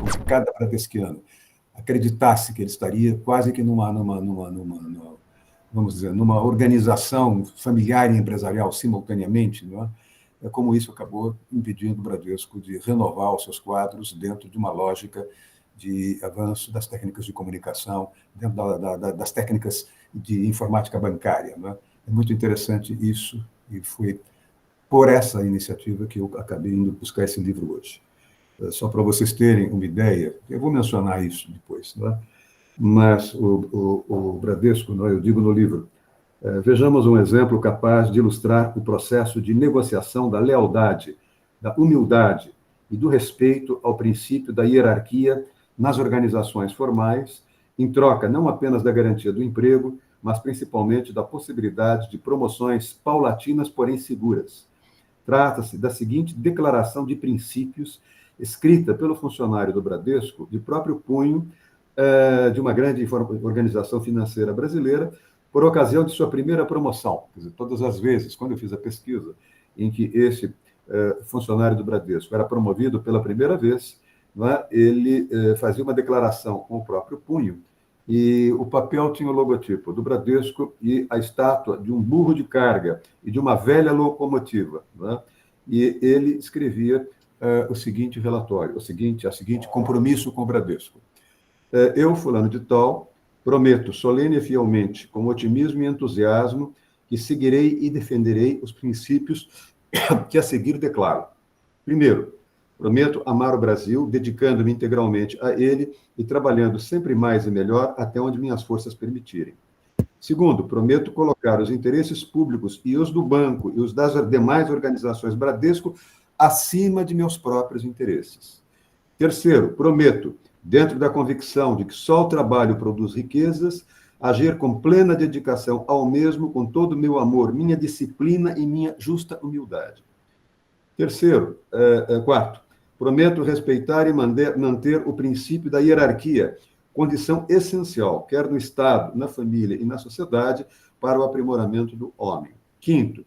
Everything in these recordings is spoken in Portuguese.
como se cada bradesquiano acreditasse que ele estaria quase que vamos dizer, numa organização familiar e empresarial simultaneamente, não é? É como isso acabou impedindo o Bradesco de renovar os seus quadros dentro de uma lógica de avanço das técnicas de comunicação, dentro das técnicas de informática bancária. Não é? É muito interessante isso, e foi por essa iniciativa que eu acabei indo buscar esse livro hoje. Só para vocês terem uma ideia, eu vou mencionar isso depois, não é? Mas o Bradesco, não é? Eu digo no livro, vejamos um exemplo capaz de ilustrar o processo de negociação da lealdade, da humildade e do respeito ao princípio da hierarquia nas organizações formais, em troca não apenas da garantia do emprego, mas principalmente da possibilidade de promoções paulatinas, porém seguras. Trata-se da seguinte declaração de princípios, escrita pelo funcionário do Bradesco, de próprio punho, de uma grande organização financeira brasileira, por ocasião de sua primeira promoção. Quer dizer, todas as vezes, quando eu fiz a pesquisa, em que esse funcionário do Bradesco era promovido pela primeira vez, né, ele fazia uma declaração com o próprio punho, e o papel tinha o logotipo do Bradesco e a estátua de um burro de carga e de uma velha locomotiva. Né? E ele escrevia o seguinte relatório, a seguinte compromisso com o Bradesco. Eu, fulano de tal, prometo solene e fielmente, com otimismo e entusiasmo, que seguirei e defenderei os princípios que a seguir declaro. Primeiro, prometo amar o Brasil, dedicando-me integralmente a ele e trabalhando sempre mais e melhor até onde minhas forças permitirem. Segundo, prometo colocar os interesses públicos e os do banco e os das demais organizações Bradesco acima de meus próprios interesses. Terceiro, prometo, dentro da convicção de que só o trabalho produz riquezas, agir com plena dedicação ao mesmo, com todo o meu amor, minha disciplina e minha justa humildade. Quarto, prometo respeitar e manter o princípio da hierarquia, condição essencial, quer no Estado, na família e na sociedade, para o aprimoramento do homem. Quinto,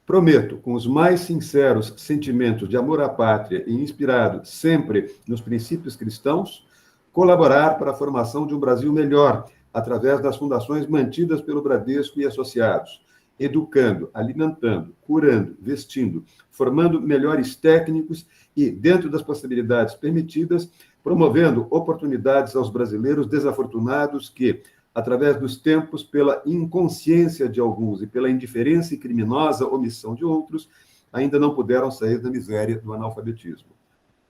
prometo, com os mais sinceros sentimentos de amor à pátria e inspirado sempre nos princípios cristãos, colaborar para a formação de um Brasil melhor, através das fundações mantidas pelo Bradesco e associados, educando, alimentando, curando, vestindo, formando melhores técnicos e, dentro das possibilidades permitidas, promovendo oportunidades aos brasileiros desafortunados que, através dos tempos, pela inconsciência de alguns e pela indiferença e criminosa omissão de outros, ainda não puderam sair da miséria do analfabetismo.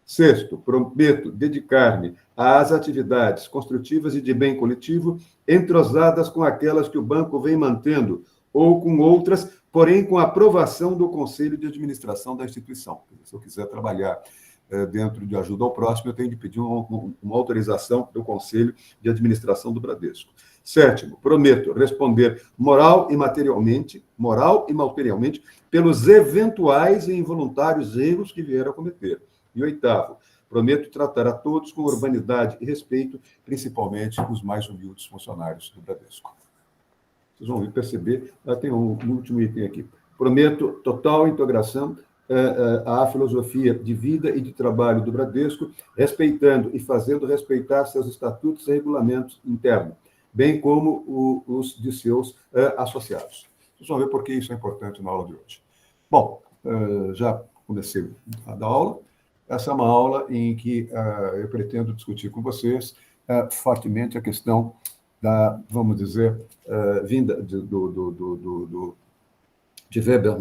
Sexto, prometo dedicar-me às atividades construtivas e de bem coletivo, entrosadas com aquelas que o banco vem mantendo, ou com outras, porém com a aprovação do Conselho de Administração da instituição. Se eu quiser trabalhar dentro de ajuda ao próximo, eu tenho de pedir uma autorização do Conselho de Administração do Bradesco. Sétimo, prometo responder moral e materialmente, pelos eventuais e involuntários erros que vier a cometer. E oitavo, prometo tratar a todos com urbanidade e respeito, principalmente os mais humildes funcionários do Bradesco. Vocês vão perceber, tem um último item aqui. Prometo total integração à filosofia de vida e de trabalho do Bradesco, respeitando e fazendo respeitar seus estatutos e regulamentos internos, bem como os de seus associados. Vocês vão ver por que isso é importante na aula de hoje. Bom, já comecei a dar aula. Essa é uma aula em que eu pretendo discutir com vocês fortemente a questão da, vamos dizer, vinda de Weber,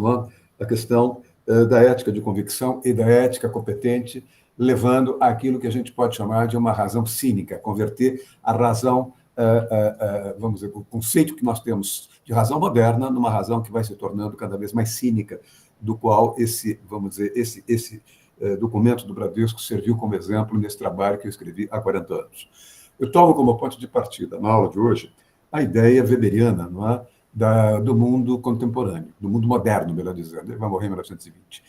a questão da ética de convicção e da ética competente, levando àquilo que a gente pode chamar de uma razão cínica, converter a razão, vamos dizer, o conceito que nós temos de razão moderna numa razão que vai se tornando cada vez mais cínica, do qual vamos dizer, esse documento do Bradesco serviu como exemplo nesse trabalho que eu escrevi há 40 anos. Eu tomo como ponto de partida, na aula de hoje, a ideia weberiana, não é? Do mundo contemporâneo, do mundo moderno, melhor dizendo. Ele vai morrer em 1920.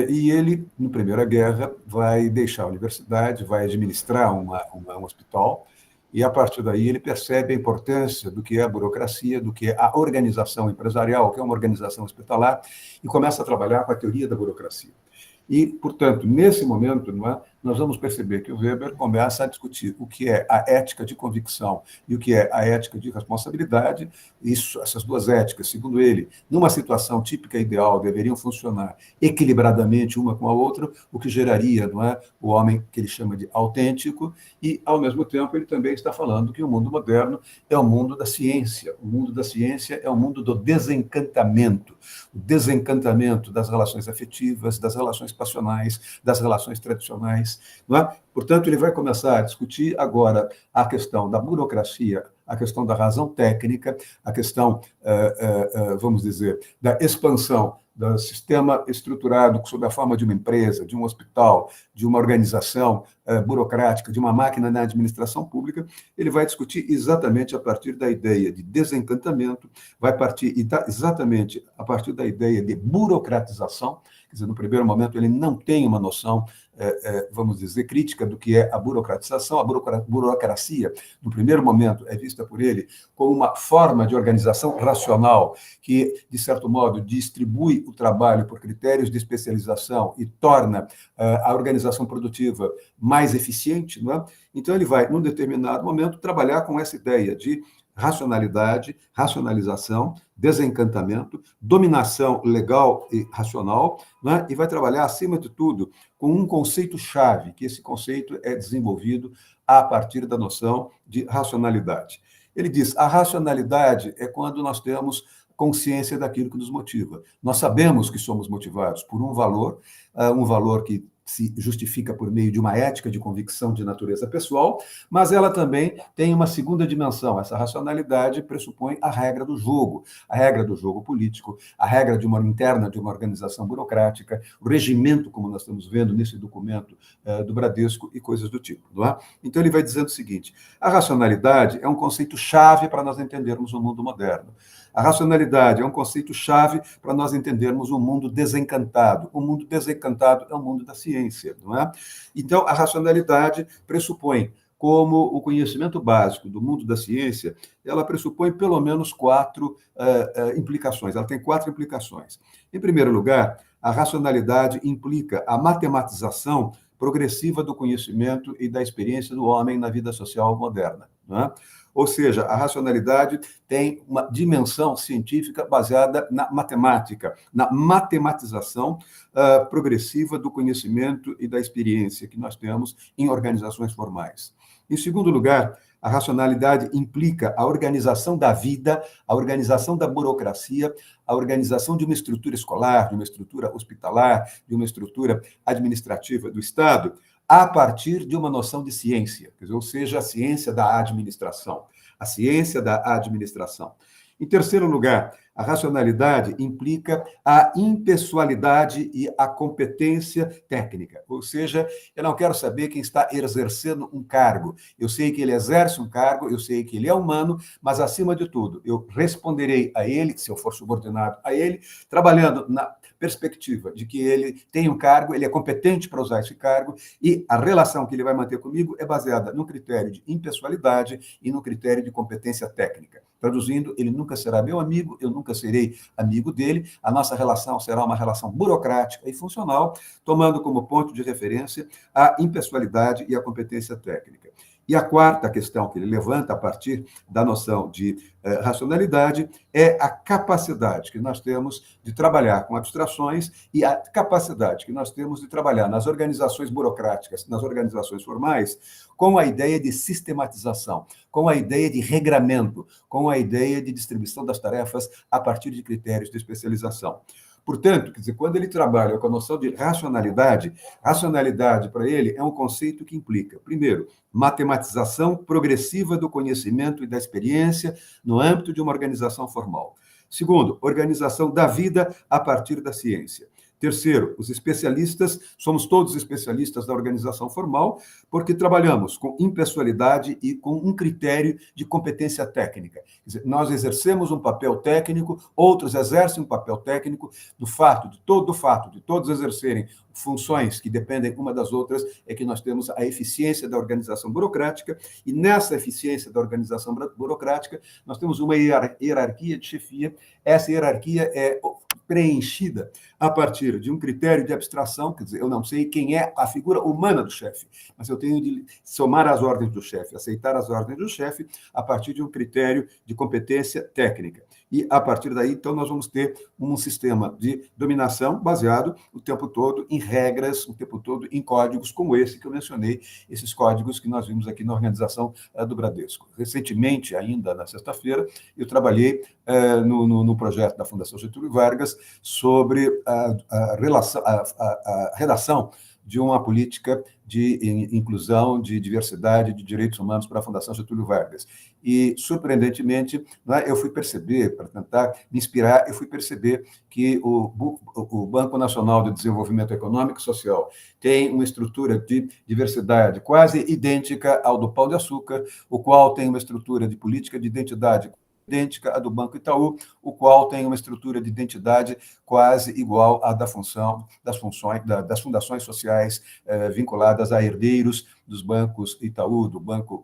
E ele, na Primeira Guerra, vai deixar a universidade, vai administrar um hospital, e, a partir daí, ele percebe a importância do que é a burocracia, do que é a organização empresarial, o que é uma organização hospitalar, e começa a trabalhar com a teoria da burocracia. E, portanto, nesse momento, não é, nós vamos perceber que o Weber começa a discutir o que é a ética de convicção e o que é a ética de responsabilidade. Isso, essas duas éticas, segundo ele, numa situação típica e ideal, deveriam funcionar equilibradamente uma com a outra, o que geraria, não é, o homem que ele chama de autêntico, e, ao mesmo tempo, ele também está falando que o mundo moderno é o mundo da ciência. O mundo da ciência é o mundo do desencantamento, o desencantamento das relações afetivas, das relações passionais, das relações tradicionais. Não é? Portanto, ele vai começar a discutir agora a questão da burocracia, a questão da razão técnica, a questão, vamos dizer, da expansão do sistema estruturado sob a forma de uma empresa, de um hospital, de uma organização burocrática, de uma máquina na administração pública. Ele vai discutir exatamente a partir da ideia de desencantamento, vai partir exatamente a partir da ideia de burocratização. Quer dizer, no primeiro momento, ele não tem uma noção, vamos dizer, crítica do que é a burocratização. A burocracia, no primeiro momento, é vista por ele como uma forma de organização racional que, de certo modo, distribui o trabalho por critérios de especialização e torna a organização produtiva mais eficiente. Não é? Então, ele vai, num determinado momento, trabalhar com essa ideia de racionalidade, racionalização, desencantamento, dominação legal e racional, né? E vai trabalhar, acima de tudo, com um conceito-chave, que esse conceito é desenvolvido a partir da noção de racionalidade. Ele diz, a racionalidade é quando nós temos consciência daquilo que nos motiva. Nós sabemos que somos motivados por um valor que se justifica por meio de uma ética de convicção de natureza pessoal, mas ela também tem uma segunda dimensão. Essa racionalidade pressupõe a regra do jogo político, a regra interna de uma organização burocrática, o regimento, como nós estamos vendo nesse documento do Bradesco e coisas do tipo. Não é? Então, ele vai dizendo o seguinte, a racionalidade é um conceito-chave para nós entendermos o mundo moderno. A racionalidade é um conceito-chave para nós entendermos o mundo desencantado. O mundo desencantado é o mundo da ciência, não é? Então, a racionalidade pressupõe, como o conhecimento básico do mundo da ciência, ela pressupõe pelo menos quatro implicações. Ela tem quatro implicações. Em primeiro lugar, a racionalidade implica a matematização progressiva do conhecimento e da experiência do homem na vida social moderna, não é? Ou seja, a racionalidade tem uma dimensão científica baseada na matemática, na matematização progressiva do conhecimento e da experiência que nós temos em organizações formais. Em segundo lugar, a racionalidade implica a organização da vida, a organização da burocracia, a organização de uma estrutura escolar, de uma estrutura hospitalar, de uma estrutura administrativa do Estado, a partir de uma noção de ciência, ou seja, a ciência da administração. A ciência da administração. Em terceiro lugar, a racionalidade implica a impessoalidade e a competência técnica. Ou seja, eu não quero saber quem está exercendo um cargo. Eu sei que ele exerce um cargo, eu sei que ele é humano, mas, acima de tudo, eu responderei a ele, se eu for subordinado a ele, trabalhando na perspectiva de que ele tem um cargo, ele é competente para usar esse cargo, e a relação que ele vai manter comigo é baseada no critério de impessoalidade e no critério de competência técnica. Traduzindo, ele nunca será meu amigo, eu nunca serei amigo dele, a nossa relação será uma relação burocrática e funcional, tomando como ponto de referência a impessoalidade e a competência técnica. E a quarta questão que ele levanta a partir da noção de racionalidade é a capacidade que nós temos de trabalhar com abstrações e a capacidade que nós temos de trabalhar nas organizações burocráticas, nas organizações formais, com a ideia de sistematização, com a ideia de regramento, com a ideia de distribuição das tarefas a partir de critérios de especialização. Portanto, quer dizer, quando ele trabalha com a noção de racionalidade, racionalidade para ele é um conceito que implica, primeiro, matematização progressiva do conhecimento e da experiência no âmbito de uma organização formal. Segundo, organização da vida a partir da ciência. Terceiro, os especialistas, somos todos especialistas da organização formal, porque trabalhamos com impessoalidade e com um critério de competência técnica. Quer dizer, nós exercemos um papel técnico, outros exercem um papel técnico, do fato de todos exercerem funções que dependem uma das outras é que nós temos a eficiência da organização burocrática, e nessa eficiência da organização burocrática nós temos uma hierarquia de chefia. Essa hierarquia é preenchida a partir de um critério de abstração, quer dizer, eu não sei quem é a figura humana do chefe, mas eu tenho de somar as ordens do chefe, aceitar as ordens do chefe a partir de um critério de competência técnica. E, a partir daí, então, nós vamos ter um sistema de dominação baseado o tempo todo em regras, o tempo todo em códigos como esse que eu mencionei, esses códigos que nós vimos aqui na organização do Bradesco. Recentemente, ainda na sexta-feira, eu trabalhei no projeto da Fundação Getúlio Vargas sobre a redação de uma política de inclusão, de diversidade, de direitos humanos para a Fundação Getúlio Vargas. E, surpreendentemente, eu fui perceber, para tentar me inspirar, eu fui perceber que o Banco Nacional de Desenvolvimento Econômico e Social tem uma estrutura de diversidade quase idêntica ao do Pão de Açúcar, o qual tem uma estrutura de política de identidade idêntica à do Banco Itaú, o qual tem uma estrutura de identidade quase igual à das fundações sociais vinculadas a herdeiros dos bancos Itaú, do Banco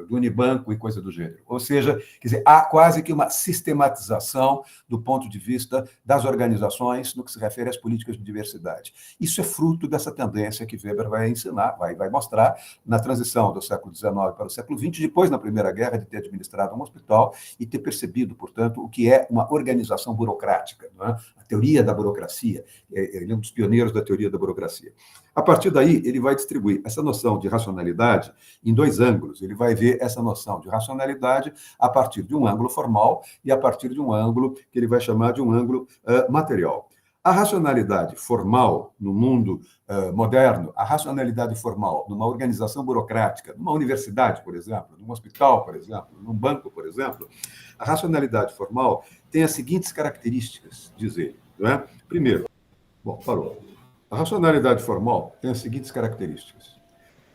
do Unibanco e coisa do gênero. Ou seja, quer dizer, há quase que uma sistematização do ponto de vista das organizações no que se refere às políticas de diversidade. Isso é fruto dessa tendência que Weber vai ensinar, vai mostrar na transição do século XIX para o século XX, depois, na Primeira Guerra, de ter administrado um hospital e ter percebido, portanto, o que é uma organização burocrática, não é? A teoria da burocracia. Ele é um dos pioneiros da teoria da burocracia. A partir daí, ele vai distribuir essa noção de racionalidade em dois ângulos. Ele vai ver essa noção de racionalidade a partir de um ângulo formal e a partir de um ângulo que ele vai chamar de um ângulo material. A racionalidade formal no mundo moderno, a racionalidade formal numa organização burocrática, numa universidade, por exemplo, num hospital, por exemplo, num banco, por exemplo, a racionalidade formal tem as seguintes características, diz ele, não é? Primeiro, parou. A racionalidade formal tem as seguintes características.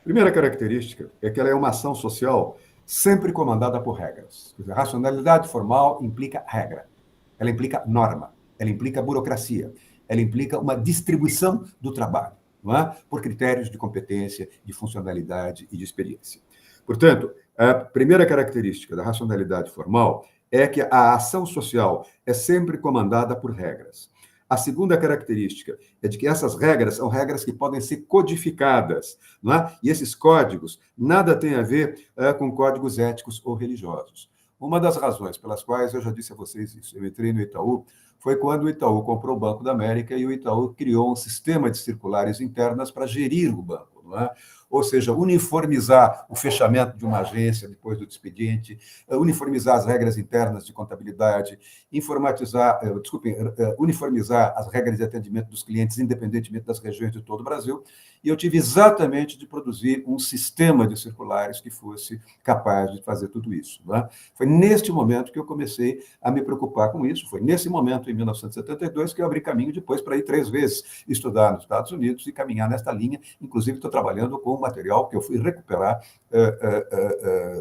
Primeira característica é que ela é uma ação social sempre comandada por regras. Quer dizer, a racionalidade formal implica regra, ela implica norma, ela implica burocracia, ela implica uma distribuição do trabalho, não é? Por critérios de competência, de funcionalidade e de experiência. Portanto, a primeira característica da racionalidade formal é que a ação social é sempre comandada por regras. A segunda característica é de que essas regras são regras que podem ser codificadas, não é? E esses códigos nada têm a ver com códigos éticos ou religiosos. Uma das razões pelas quais eu já disse a vocês isso, eu entrei no Itaú, foi quando o Itaú comprou o Banco da América e o Itaú criou um sistema de circulares internas para gerir o banco, não é? Ou seja, uniformizar o fechamento de uma agência depois do expediente, uniformizar as regras internas de contabilidade, uniformizar as regras de atendimento dos clientes, independentemente das regiões de todo o Brasil. E eu tive exatamente de produzir um sistema de circulares que fosse capaz de fazer tudo isso, não é? Foi neste momento que eu comecei a me preocupar com isso. Foi nesse momento, em 1972, que eu abri caminho depois para ir 3 vezes estudar nos Estados Unidos e caminhar nesta linha. Inclusive, estou trabalhando com material que eu fui recuperar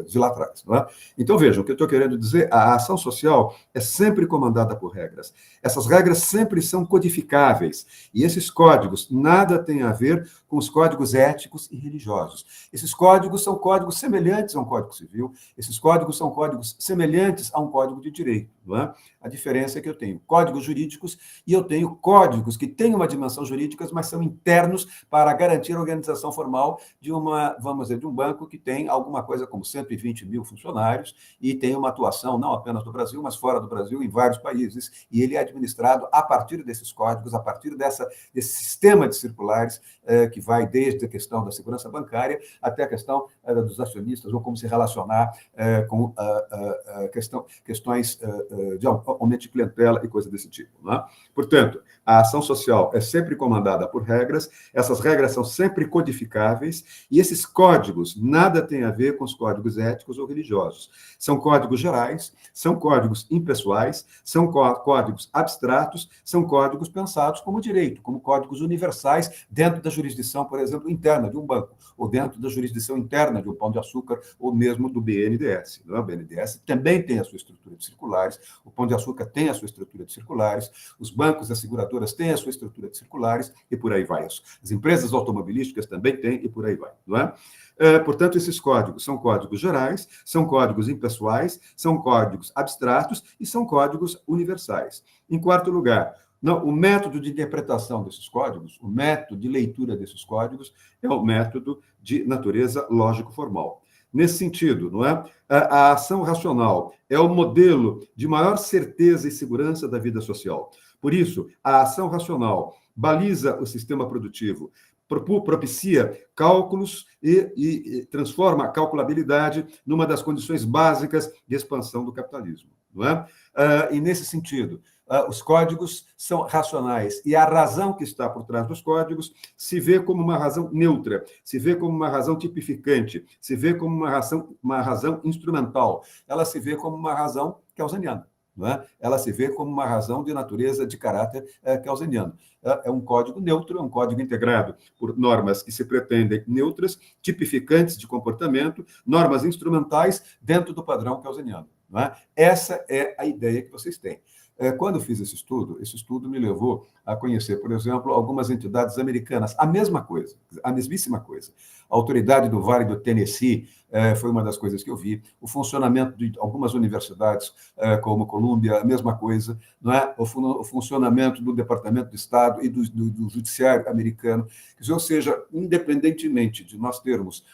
de lá atrás, não é? Então, vejam, o que eu estou querendo dizer, a ação social é sempre comandada por regras. Essas regras sempre são codificáveis, e esses códigos nada têm a ver com os códigos éticos e religiosos. Esses códigos são códigos semelhantes a um código civil, esses códigos são códigos semelhantes a um código de direito, não é? A diferença é que eu tenho códigos jurídicos e eu tenho códigos que têm uma dimensão jurídica, mas são internos para garantir a organização formal de um banco que tem alguma coisa como 120 mil funcionários e tem uma atuação não apenas no Brasil, mas fora do Brasil, em vários países, e ele é administrado a partir desses códigos, a partir desse sistema de circulares que vai desde a questão da segurança bancária até a questão dos acionistas, ou como se relacionar com questões de aumento de clientela e coisa desse tipo, não é? Portanto, a ação social é sempre comandada por regras, essas regras são sempre codificáveis, e esses códigos nada têm a ver com os códigos éticos ou religiosos. São códigos gerais, são códigos impessoais, são códigos abstratos, são códigos pensados como direito, como códigos universais dentro da jurisdição, por exemplo, interna de um banco, ou dentro da jurisdição interna de um Pão de Açúcar, ou mesmo do BNDES. Não é? O BNDES também tem a sua estrutura de circulares, o Pão de Açúcar tem a sua estrutura de circulares, os bancos, as seguradoras têm a sua estrutura de circulares, e por aí vai. As empresas automobilísticas também têm, e por aí vai, não é? Portanto, esses códigos são códigos gerais, são códigos impessoais, são códigos abstratos e são códigos universais. Em quarto lugar, não, o método de interpretação desses códigos, o método de leitura desses códigos, é o método de natureza lógico-formal. Nesse sentido, não é? A ação racional é o modelo de maior certeza e segurança da vida social. Por isso, a ação racional baliza o sistema produtivo, propicia cálculos e transforma a calculabilidade numa das condições básicas de expansão do capitalismo. Não é? E, nesse sentido, os códigos são racionais, e a razão que está por trás dos códigos se vê como uma razão neutra, se vê como uma razão tipificante, se vê como uma razão instrumental, ela se vê como uma razão kelseniana. Não é? Ela se vê como uma razão de natureza, de caráter kelseniano. É um código neutro, é um código integrado por normas que se pretendem neutras, tipificantes de comportamento, normas instrumentais dentro do padrão kelseniano. Não é? Essa é a ideia que vocês têm. Quando eu fiz esse estudo me levou a conhecer, por exemplo, algumas entidades americanas. A mesma coisa, a mesmíssima coisa. A autoridade do Vale do Tennessee foi uma das coisas que eu vi. O funcionamento de algumas universidades, como Columbia, a mesma coisa. Não é? O funcionamento do Departamento de Estado e do Judiciário americano. Ou seja, independentemente de nós termos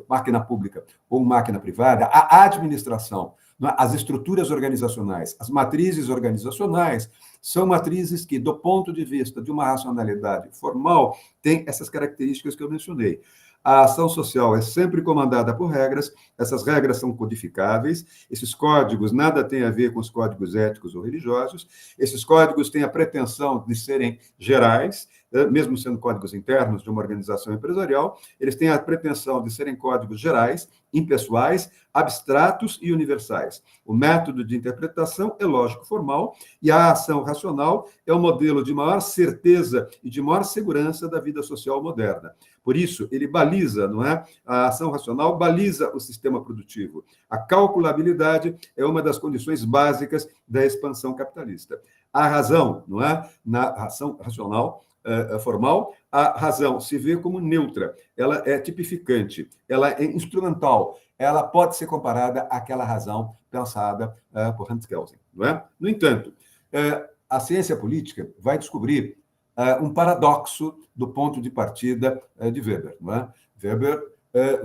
máquina pública ou máquina privada, a administração, as estruturas organizacionais, as matrizes organizacionais, são matrizes que, do ponto de vista de uma racionalidade formal, têm essas características que eu mencionei. A ação social é sempre comandada por regras, essas regras são codificáveis, esses códigos nada têm a ver com os códigos éticos ou religiosos, esses códigos têm a pretensão de serem gerais, mesmo sendo códigos internos de uma organização empresarial, eles têm a pretensão de serem códigos gerais, impessoais, abstratos e universais. O método de interpretação é lógico-formal e a ação racional é o modelo de maior certeza e de maior segurança da vida social moderna. Por isso, ele baliza, não é? A ação racional baliza o sistema produtivo. A calculabilidade é uma das condições básicas da expansão capitalista. A razão, não é? Na ação racional formal, a razão se vê como neutra, ela é tipificante, ela é instrumental, ela pode ser comparada àquela razão pensada por Hans Kelsen. Não é? No entanto, a ciência política vai descobrir um paradoxo do ponto de partida de Weber. Não é? Weber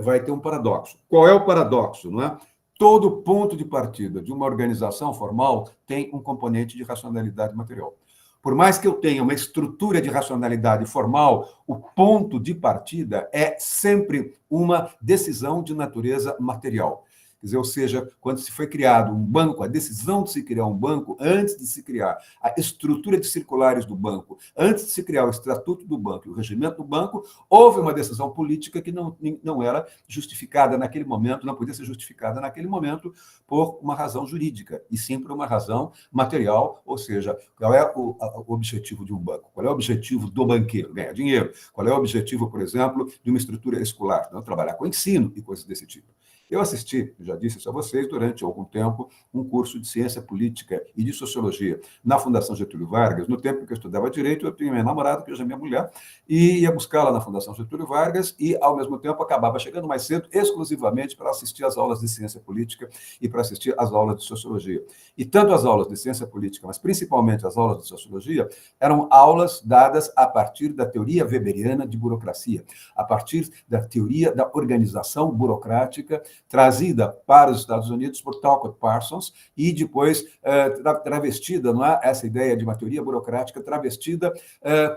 vai ter um paradoxo. Qual é o paradoxo? Não é? Todo ponto de partida de uma organização formal tem um componente de racionalidade material. Por mais que eu tenha uma estrutura de racionalidade formal, o ponto de partida é sempre uma decisão de natureza material. Quer dizer, ou seja, quando se foi criado um banco, a decisão de se criar um banco, antes de se criar a estrutura de circulares do banco, antes de se criar o estatuto do banco e o regimento do banco, houve uma decisão política que não era justificada naquele momento, não podia ser justificada naquele momento por uma razão jurídica, e sim por uma razão material, ou seja, qual é o objetivo de um banco? Qual é o objetivo do banqueiro? Ganhar dinheiro. Qual é o objetivo, por exemplo, de uma estrutura escolar? Não, trabalhar com ensino e coisas desse tipo. Eu assisti, já disse isso a vocês, durante algum tempo, um curso de ciência política e de sociologia na Fundação Getúlio Vargas. No tempo que eu estudava direito, eu tinha minha namorada, que hoje é minha mulher, e ia buscá-la na Fundação Getúlio Vargas e, ao mesmo tempo, acabava chegando mais cedo, exclusivamente para assistir às aulas de ciência política e para assistir às aulas de sociologia. E tanto as aulas de ciência política, mas principalmente as aulas de sociologia, eram aulas dadas a partir da teoria weberiana de burocracia, a partir da teoria da organização burocrática trazida para os Estados Unidos por Talcott Parsons e depois travestida, não é? Essa ideia de uma teoria burocrática travestida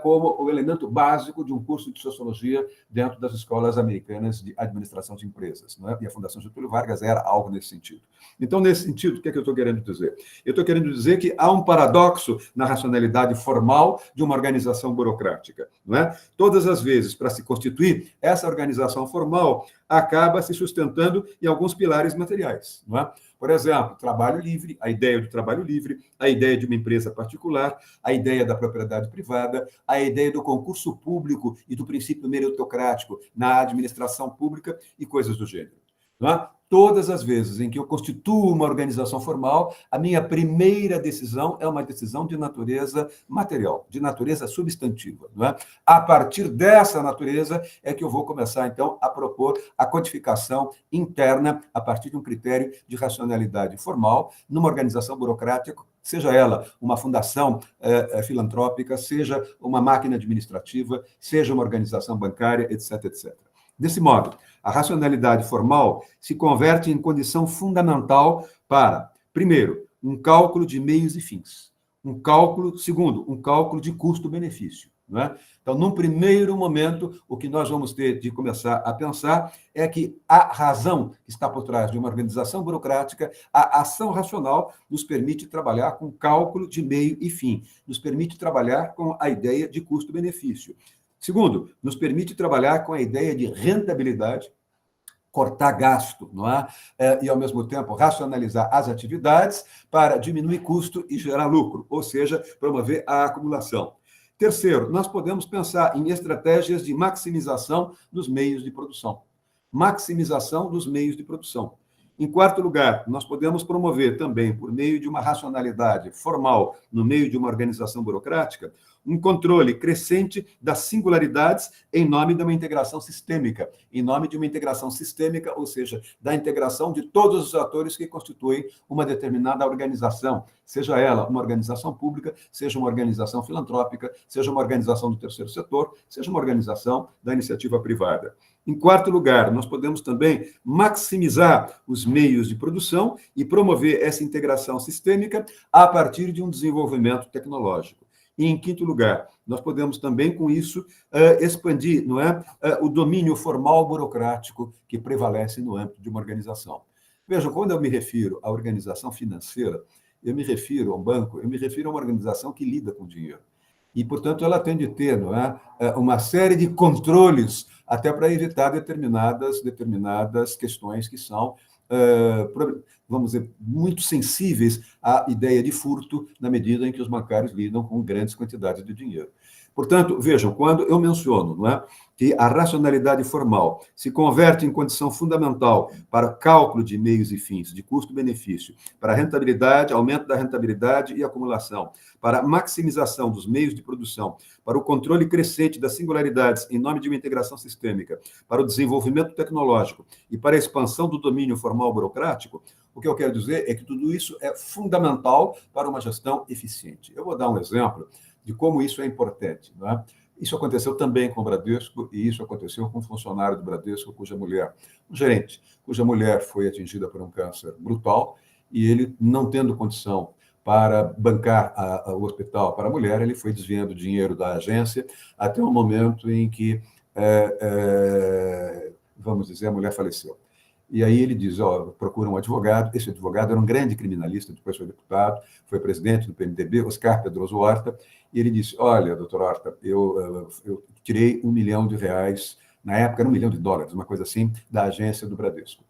como o elemento básico de um curso de sociologia dentro das escolas americanas de administração de empresas. Não é? E a Fundação Getúlio Vargas era algo nesse sentido. Então, nesse sentido, o que é que eu estou querendo dizer? Eu estou querendo dizer que há um paradoxo na racionalidade formal de uma organização burocrática. Não é? Todas as vezes, para se constituir, essa organização formal acaba se sustentando em alguns pilares materiais. Não é? Por exemplo, trabalho livre, a ideia do trabalho livre, a ideia de uma empresa particular, a ideia da propriedade privada, a ideia do concurso público e do princípio meritocrático na administração pública e coisas do gênero. Não é? Todas as vezes em que eu constituo uma organização formal, a minha primeira decisão é uma decisão de natureza material, de natureza substantiva. Não é? A partir dessa natureza é que eu vou começar, então, a propor a codificação interna a partir de um critério de racionalidade formal numa organização burocrática, seja ela uma fundação filantrópica, seja uma máquina administrativa, seja uma organização bancária, etc, etc. Desse modo, a racionalidade formal se converte em condição fundamental para, primeiro, um cálculo de meios e fins. Segundo, um cálculo de custo-benefício. Não é? Então, num primeiro momento, o que nós vamos ter de começar a pensar é que a razão que está por trás de uma organização burocrática, a ação racional, nos permite trabalhar com cálculo de meio e fim, nos permite trabalhar com a ideia de custo-benefício. Segundo, nos permite trabalhar com a ideia de rentabilidade, cortar gasto, não é? E, ao mesmo tempo, racionalizar as atividades para diminuir custo e gerar lucro, ou seja, promover a acumulação. Terceiro, nós podemos pensar em estratégias de maximização dos meios de produção. Maximização dos meios de produção. Em quarto lugar, nós podemos promover também, por meio de uma racionalidade formal no meio de uma organização burocrática, um controle crescente das singularidades em nome de uma integração sistêmica, ou seja, da integração de todos os atores que constituem uma determinada organização, seja ela uma organização pública, seja uma organização filantrópica, seja uma organização do terceiro setor, seja uma organização da iniciativa privada. Em quarto lugar, nós podemos também maximizar os meios de produção e promover essa integração sistêmica a partir de um desenvolvimento tecnológico. E, em quinto lugar, nós podemos também, com isso, expandir, não é, o domínio formal burocrático que prevalece no âmbito de uma organização. Vejam, quando eu me refiro à organização financeira, eu me refiro a um banco, eu me refiro a uma organização que lida com dinheiro. E, portanto, ela tem de ter, não é, uma série de controles até para evitar determinadas questões que são, vamos dizer, muito sensíveis à ideia de furto, na medida em que os bancários lidam com grandes quantidades de dinheiro. Portanto, vejam, quando eu menciono, não é, que a racionalidade formal se converte em condição fundamental para cálculo de meios e fins, de custo-benefício, para rentabilidade, aumento da rentabilidade e acumulação, para maximização dos meios de produção, para o controle crescente das singularidades em nome de uma integração sistêmica, para o desenvolvimento tecnológico e para a expansão do domínio formal burocrático, o que eu quero dizer é que tudo isso é fundamental para uma gestão eficiente. Eu vou dar um exemplo de como isso é importante. Não é? Isso aconteceu também com o Bradesco e isso aconteceu com um funcionário do Bradesco, um gerente, cuja mulher foi atingida por um câncer brutal e ele, não tendo condição para bancar o hospital para a mulher, ele foi desviando dinheiro da agência até o momento em que, vamos dizer, a mulher faleceu. E aí ele diz, procura um advogado. Esse advogado era um grande criminalista, depois foi deputado, foi presidente do PMDB, Oscar Pedroso Horta, e ele disse, olha, doutor Horta, eu tirei R$1 milhão, na época era $1 milhão, uma coisa assim, da agência do Bradesco.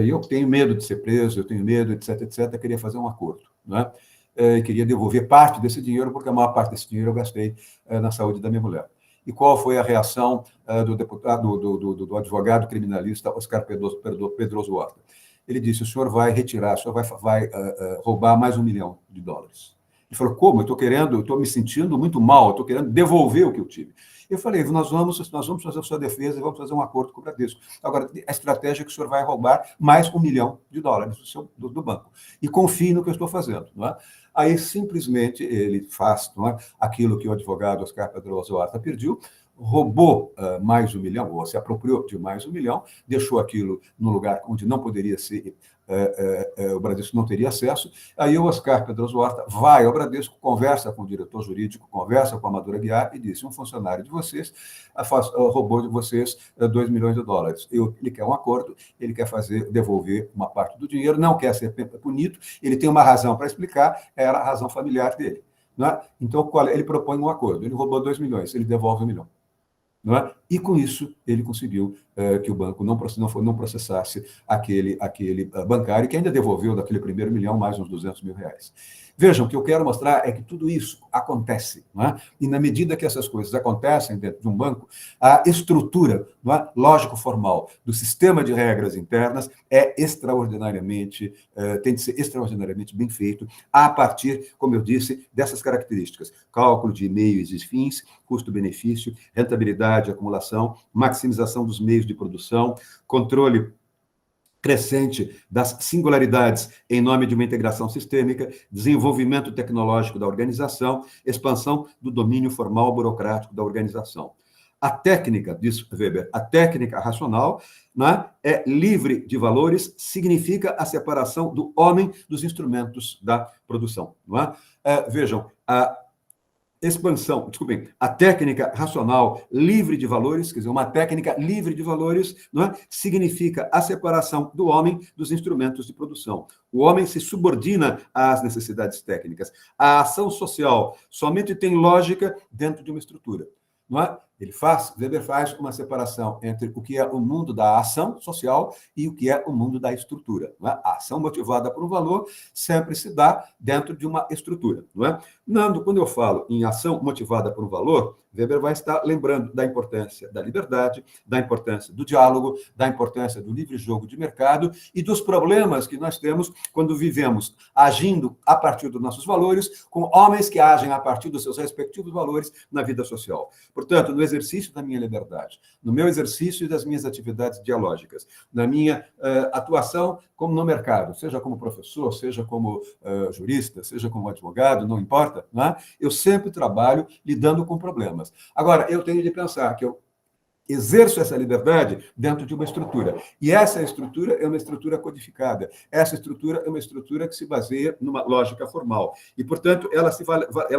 Eu tenho medo de ser preso, eu tenho medo, etc, etc, queria fazer um acordo, não é? Queria devolver parte desse dinheiro, porque a maior parte desse dinheiro eu gastei na saúde da minha mulher. E qual foi a reação do advogado criminalista Oscar Pedroso Horta? Ele disse, o senhor vai retirar, o senhor vai roubar mais $1 milhão. Ele falou, como? Eu estou me sentindo muito mal, eu estou querendo devolver o que eu tive. Eu falei, nós vamos fazer a sua defesa e vamos fazer um acordo com o Bradesco. Agora, a estratégia é que o senhor vai roubar mais $1 milhão do banco. E confie no que eu estou fazendo. Não é? Aí, simplesmente, ele faz, não é, aquilo que o advogado Oscar Pedroso Horta pediu, roubou mais $1 milhão, ou se apropriou de mais $1 milhão, deixou aquilo num lugar onde não poderia ser, o Bradesco não teria acesso. Aí o Oscar Pedroso Horta vai ao Bradesco, conversa com o diretor jurídico, conversa com a Amadora Guiar e disse, um funcionário de vocês roubou de vocês $2 milhões. Ele quer um acordo, ele quer devolver uma parte do dinheiro, não quer ser punido, ele tem uma razão para explicar, era a razão familiar dele. Não é? Então, ele propõe um acordo, ele roubou $2 milhões, ele devolve $1 milhão. não é? E, com isso, ele conseguiu que o banco não processasse aquele bancário, que ainda devolveu daquele primeiro milhão mais uns 200 mil reais. Vejam, o que eu quero mostrar é que tudo isso acontece, não é? E, na medida que essas coisas acontecem dentro de um banco, a estrutura, não é, lógico-formal do sistema de regras internas é extraordinariamente, tem de ser extraordinariamente bem feito a partir, como eu disse, dessas características: cálculo de meios e fins, custo-benefício, rentabilidade, acumulação, maximização dos meios de produção, controle crescente das singularidades em nome de uma integração sistêmica, desenvolvimento tecnológico da organização, expansão do domínio formal burocrático da organização. A técnica, diz Weber, a técnica racional, né, é livre de valores, significa a separação do homem dos instrumentos da produção. Não é? Vejam, a técnica racional livre de valores, quer dizer, uma técnica livre de valores, não é? Significa a separação do homem dos instrumentos de produção. O homem se subordina às necessidades técnicas. A ação social somente tem lógica dentro de uma estrutura. Não é? Weber faz uma separação entre o que é o mundo da ação social e o que é o mundo da estrutura. Não é? A ação motivada por um valor sempre se dá dentro de uma estrutura. Não é? Quando eu falo em ação motivada por um valor, Weber vai estar lembrando da importância da liberdade, da importância do diálogo, da importância do livre jogo de mercado e dos problemas que nós temos quando vivemos agindo a partir dos nossos valores, com homens que agem a partir dos seus respectivos valores na vida social. Portanto, no exercício da minha liberdade, no meu exercício das minhas atividades dialógicas, na minha atuação como no mercado, seja como professor, seja como jurista, seja como advogado, não importa, né? Eu sempre trabalho lidando com problemas. Agora, eu tenho de pensar que eu exerço essa liberdade dentro de uma estrutura. E essa estrutura é uma estrutura codificada. Essa estrutura é uma estrutura que se baseia numa lógica formal. E, portanto, ela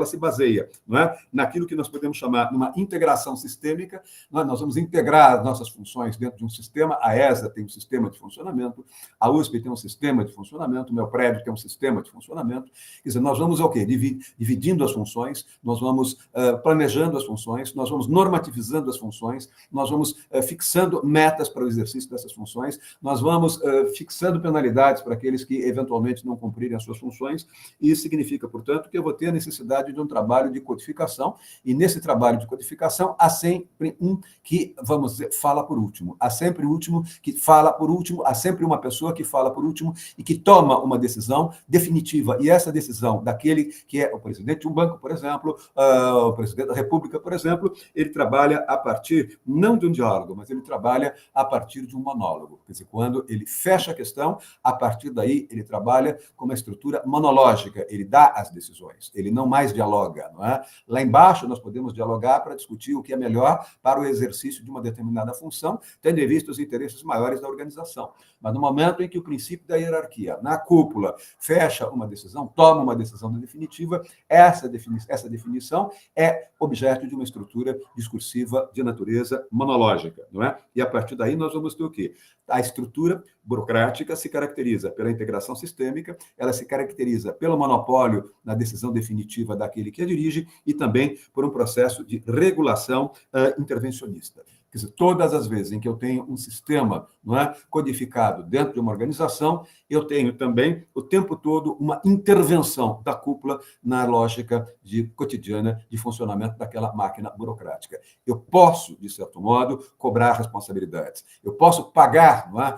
se baseia, não é, naquilo que nós podemos chamar de uma integração sistêmica. Nós vamos integrar as nossas funções dentro de um sistema. A ESA tem um sistema de funcionamento, a USP tem um sistema de funcionamento, o meu prédio tem um sistema de funcionamento. Quer dizer, nós vamos o quê? Dividindo as funções, nós vamos planejando as funções, nós vamos normativizando as funções, nós vamos fixando metas para o exercício dessas funções, nós vamos fixando penalidades para aqueles que eventualmente não cumprirem as suas funções. Isso significa, portanto, que eu vou ter a necessidade de um trabalho de codificação, e nesse trabalho de codificação há sempre um que, vamos dizer, fala por último. Há sempre o último que fala por último, há sempre uma pessoa que fala por último e que toma uma decisão definitiva. E essa decisão daquele que é o presidente de um banco, por exemplo, o presidente da República, por exemplo, ele trabalha a partir não de um diálogo, mas ele trabalha a partir de um monólogo. Quer dizer, quando ele fecha a questão, a partir daí ele trabalha com uma estrutura monológica, ele dá as decisões, ele não mais dialoga. Não é? Lá embaixo nós podemos dialogar para discutir o que é melhor para o exercício de uma determinada função, tendo em vista os interesses maiores da organização. Mas no momento em que o princípio da hierarquia, na cúpula, fecha uma decisão, toma uma decisão definitiva, essa definição é objeto de uma estrutura discursiva de natureza monológica, não é? E a partir daí nós vamos ter o quê? A estrutura burocrática se caracteriza pela integração sistêmica, ela se caracteriza pelo monopólio na decisão definitiva daquele que a dirige e também por um processo de regulação intervencionista. Quer dizer, todas as vezes em que eu tenho um sistema, não é, codificado dentro de uma organização, eu tenho também, o tempo todo, uma intervenção da cúpula na lógica cotidiana de funcionamento daquela máquina burocrática. Eu posso, de certo modo, cobrar responsabilidades. Eu posso pagar, não é,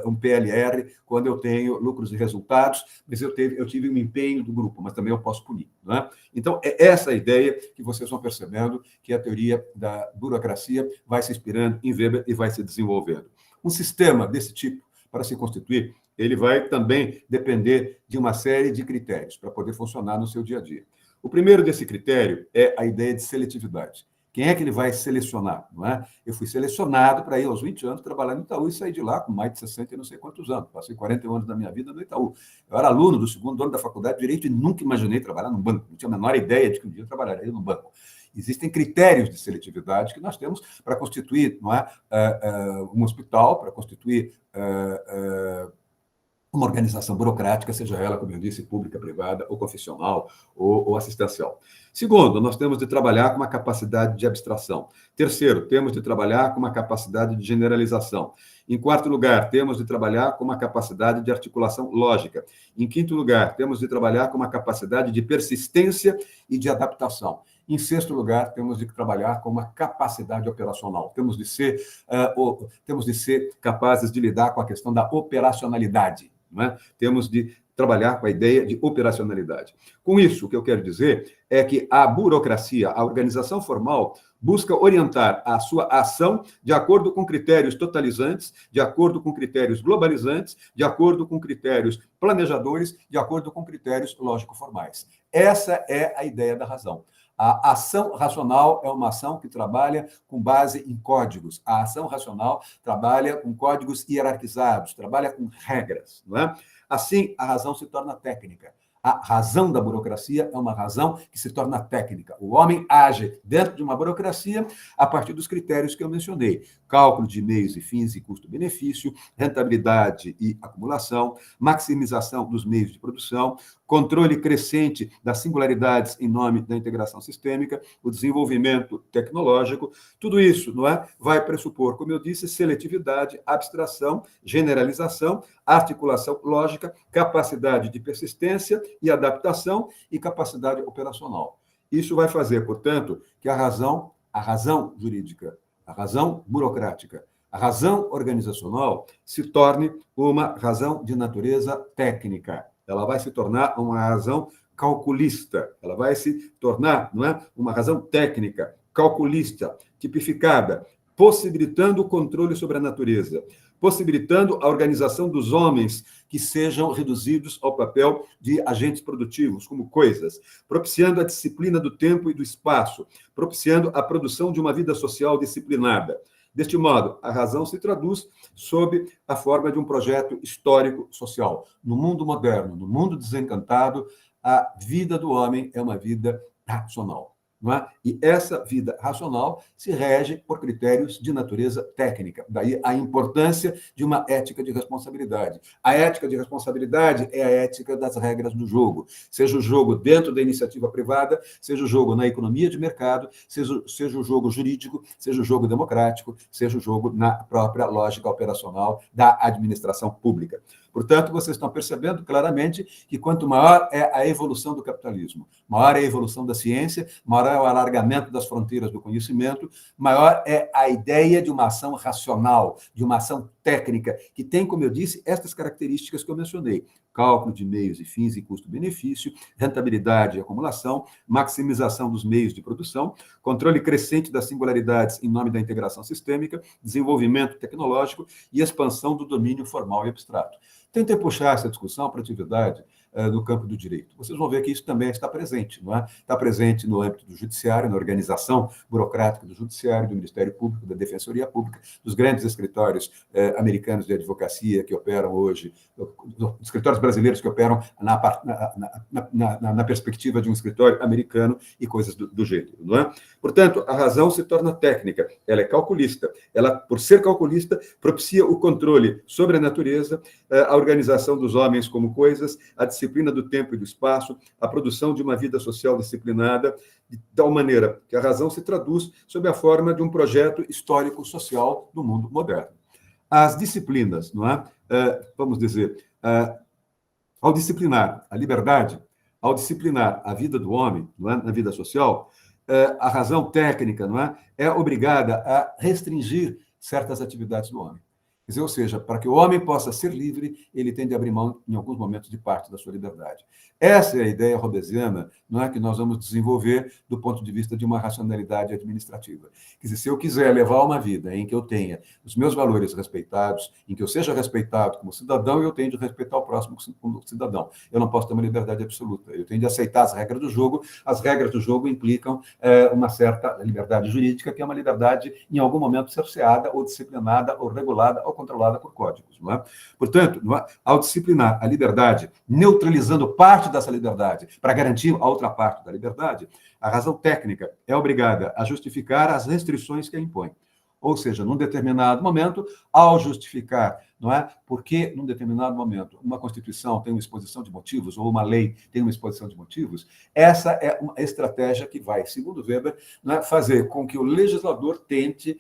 um PLR quando eu tenho lucros e resultados, mas eu tive um empenho do grupo, mas também eu posso punir. Não é? Então, é essa a ideia que vocês vão percebendo que a teoria da burocracia vai se inspirando em Weber e vai se desenvolvendo. Um sistema desse tipo, para se constituir, ele vai também depender de uma série de critérios para poder funcionar no seu dia a dia. O primeiro desse critério é a ideia de seletividade. Quem é que ele vai selecionar? Não é? Eu fui selecionado para ir aos 20 anos trabalhar no Itaú e sair de lá com mais de 60 e não sei quantos anos. Passei 41 anos da minha vida no Itaú. Eu era aluno do segundo ano da faculdade de Direito e nunca imaginei trabalhar num banco. Não tinha a menor ideia de que um dia eu trabalharia no banco. Existem critérios de seletividade que nós temos para constituir, não é, um hospital, para constituir uma organização burocrática, seja ela, como eu disse, pública, privada, ou confessional, ou assistencial. Segundo, nós temos de trabalhar com uma capacidade de abstração. Terceiro, temos de trabalhar com uma capacidade de generalização. Em quarto lugar, temos de trabalhar com uma capacidade de articulação lógica. Em quinto lugar, temos de trabalhar com uma capacidade de persistência e de adaptação. Em sexto lugar, temos de trabalhar com uma capacidade operacional. Temos de ser capazes de lidar com a questão da operacionalidade. Não é? Temos de trabalhar com a ideia de operacionalidade. Com isso, o que eu quero dizer é que a burocracia, a organização formal, busca orientar a sua ação de acordo com critérios totalizantes, de acordo com critérios globalizantes, de acordo com critérios planejadores, de acordo com critérios lógico-formais. Essa é a ideia da razão. A ação racional é uma ação que trabalha com base em códigos. A ação racional trabalha com códigos hierarquizados, trabalha com regras. Não é? Assim, a razão se torna técnica. A razão da burocracia é uma razão que se torna técnica. O homem age dentro de uma burocracia a partir dos critérios que eu mencionei. Cálculo de meios e fins e custo-benefício, rentabilidade e acumulação, maximização dos meios de produção, controle crescente das singularidades em nome da integração sistêmica, o desenvolvimento tecnológico. Tudo isso, não é? Vai pressupor, como eu disse, seletividade, abstração, generalização, articulação lógica, capacidade de persistência e adaptação e capacidade operacional. Isso vai fazer, portanto, que a razão jurídica, a razão burocrática, a razão organizacional se torne uma razão de natureza técnica. Ela vai se tornar uma razão calculista, ela vai se tornar, não é, uma razão técnica, calculista, tipificada, possibilitando o controle sobre a natureza, possibilitando a organização dos homens que sejam reduzidos ao papel de agentes produtivos, como coisas, propiciando a disciplina do tempo e do espaço, propiciando a produção de uma vida social disciplinada. Deste modo, a razão se traduz sob a forma de um projeto histórico-social. No mundo moderno, no mundo desencantado, a vida do homem é uma vida racional. Não é? E essa vida racional se rege por critérios de natureza técnica. Daí a importância de uma ética de responsabilidade. A ética de responsabilidade é a ética das regras do jogo. Seja o jogo dentro da iniciativa privada, seja o jogo na economia de mercado, seja o jogo jurídico, seja o jogo democrático, seja o jogo na própria lógica operacional da administração pública. Portanto, vocês estão percebendo claramente que quanto maior é a evolução do capitalismo, maior é a evolução da ciência, maior é o alargamento das fronteiras do conhecimento, maior é a ideia de uma ação racional, de uma ação técnica, que tem, como eu disse, estas características que eu mencionei: cálculo de meios e fins e custo-benefício, rentabilidade e acumulação, maximização dos meios de produção, controle crescente das singularidades em nome da integração sistêmica, desenvolvimento tecnológico e expansão do domínio formal e abstrato. Tentem puxar essa discussão para a atividade no campo do direito. Vocês vão ver que isso também está presente, não é? Está presente no âmbito do judiciário, na organização burocrática do judiciário, do Ministério Público, da Defensoria Pública, dos grandes escritórios americanos de advocacia que operam hoje, dos escritórios brasileiros que operam na perspectiva de um escritório americano e coisas do gênero, não é? Portanto, a razão se torna técnica, ela é calculista. Ela, por ser calculista, propicia o controle sobre a natureza, a organização dos homens como coisas, a disciplina do tempo e do espaço, a produção de uma vida social disciplinada, de tal maneira que a razão se traduz sob a forma de um projeto histórico-social do mundo moderno. As disciplinas, não é? Vamos dizer, ao disciplinar a liberdade, ao disciplinar a vida do homem, não é? Na vida social, a razão técnica, não é? É obrigada a restringir certas atividades do homem. Quer dizer, ou seja, para que o homem possa ser livre, ele tem de abrir mão, em alguns momentos, de parte da sua liberdade. Essa é a ideia robesiana, não é, que nós vamos desenvolver do ponto de vista de uma racionalidade administrativa. Quer dizer, se eu quiser levar uma vida em que eu tenha os meus valores respeitados, em que eu seja respeitado como cidadão, eu tenho de respeitar o próximo como cidadão. Eu não posso ter uma liberdade absoluta. Eu tenho de aceitar as regras do jogo. As regras do jogo implicam uma certa liberdade jurídica, que é uma liberdade, em algum momento, cerceada, ou disciplinada, ou regulada, ou controlada por códigos. Não é? Portanto, não é? Ao disciplinar a liberdade, neutralizando parte dessa liberdade para garantir a outra parte da liberdade, a razão técnica é obrigada a justificar as restrições que a impõe. Ou seja, num determinado momento, ao justificar não é? Porque, num determinado momento, uma Constituição tem uma exposição de motivos, ou uma lei tem uma exposição de motivos, essa é uma estratégia que vai, segundo Weber, né, fazer com que o legislador tente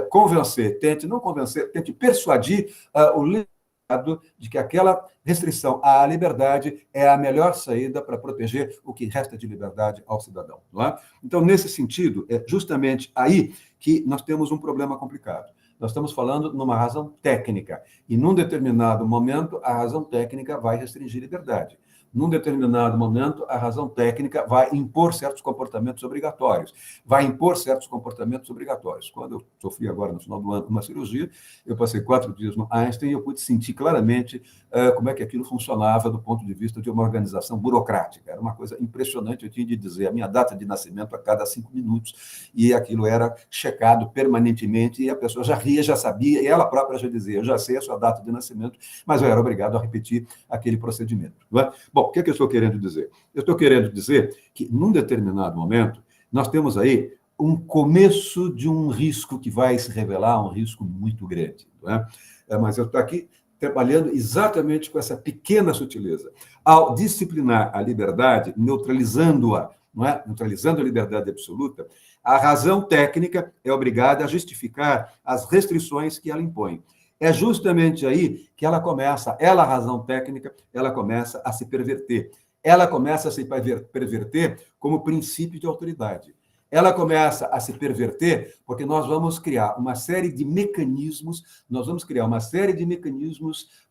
convencer, tente persuadir o legislador de que aquela restrição à liberdade é a melhor saída para proteger o que resta de liberdade ao cidadão. Não é? Então, nesse sentido, é justamente aí que nós temos um problema complicado. Nós estamos falando numa razão técnica, e num determinado momento, a razão técnica vai restringir liberdade. Num determinado momento, a razão técnica vai impor certos comportamentos obrigatórios. Quando eu sofri agora, no final do ano, uma cirurgia, eu passei 4 dias no Einstein e eu pude sentir claramente como é que aquilo funcionava do ponto de vista de uma organização burocrática. Era uma coisa impressionante, eu tinha de dizer a minha data de nascimento a cada 5 minutos, e aquilo era checado permanentemente, e a pessoa já ria, já sabia, e ela própria já dizia, eu já sei a sua data de nascimento, mas eu era obrigado a repetir aquele procedimento. Não é? Bom, o que eu estou querendo dizer? Eu estou querendo dizer que, num determinado momento, nós temos aí um começo de um risco que vai se revelar um risco muito grande. Não é? Mas eu estou aqui trabalhando exatamente com essa pequena sutileza. Ao disciplinar a liberdade, neutralizando-a, não é? Neutralizando a liberdade absoluta, a razão técnica é obrigada a justificar as restrições que ela impõe. É justamente aí que ela começa, a razão técnica, ela começa a se perverter. Ela começa a se perverter como princípio de autoridade. Ela começa a se perverter porque nós vamos criar uma série de mecanismos,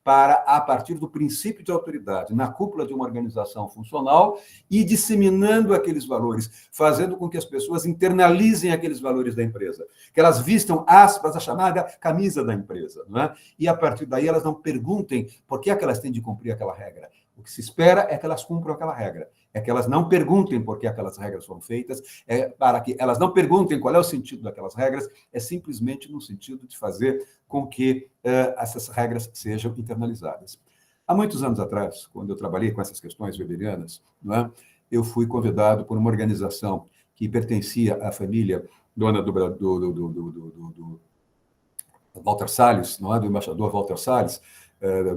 para, a partir do princípio de autoridade, na cúpula de uma organização funcional, e disseminando aqueles valores, fazendo com que as pessoas internalizem aqueles valores da empresa, que elas vistam, aspas, a chamada camisa da empresa, não é? E, a partir daí, elas não perguntem por que é que elas têm de cumprir aquela regra. O que se espera é que elas cumpram aquela regra, é que elas não perguntem por que aquelas regras foram feitas, para que elas não perguntem qual é o sentido daquelas regras, é simplesmente no sentido de fazer com que essas regras sejam internalizadas. Há muitos anos atrás, quando eu trabalhei com essas questões weberianas, não é, eu fui convidado por uma organização que pertencia à família dona do Walter Salles, não é, do embaixador Walter Salles,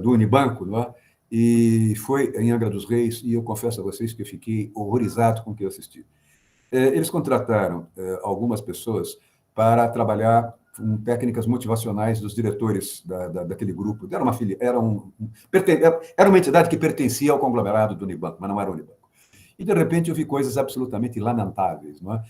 do Unibanco, não é? E foi em Angra dos Reis, e eu confesso a vocês que eu fiquei horrorizado com o que eu assisti. Eles contrataram algumas pessoas para trabalhar com técnicas motivacionais dos diretores daquele grupo. Era uma entidade que pertencia ao conglomerado do Unibanco, mas não era o Unibanco. E, de repente, eu vi coisas absolutamente lamentáveis. Não é?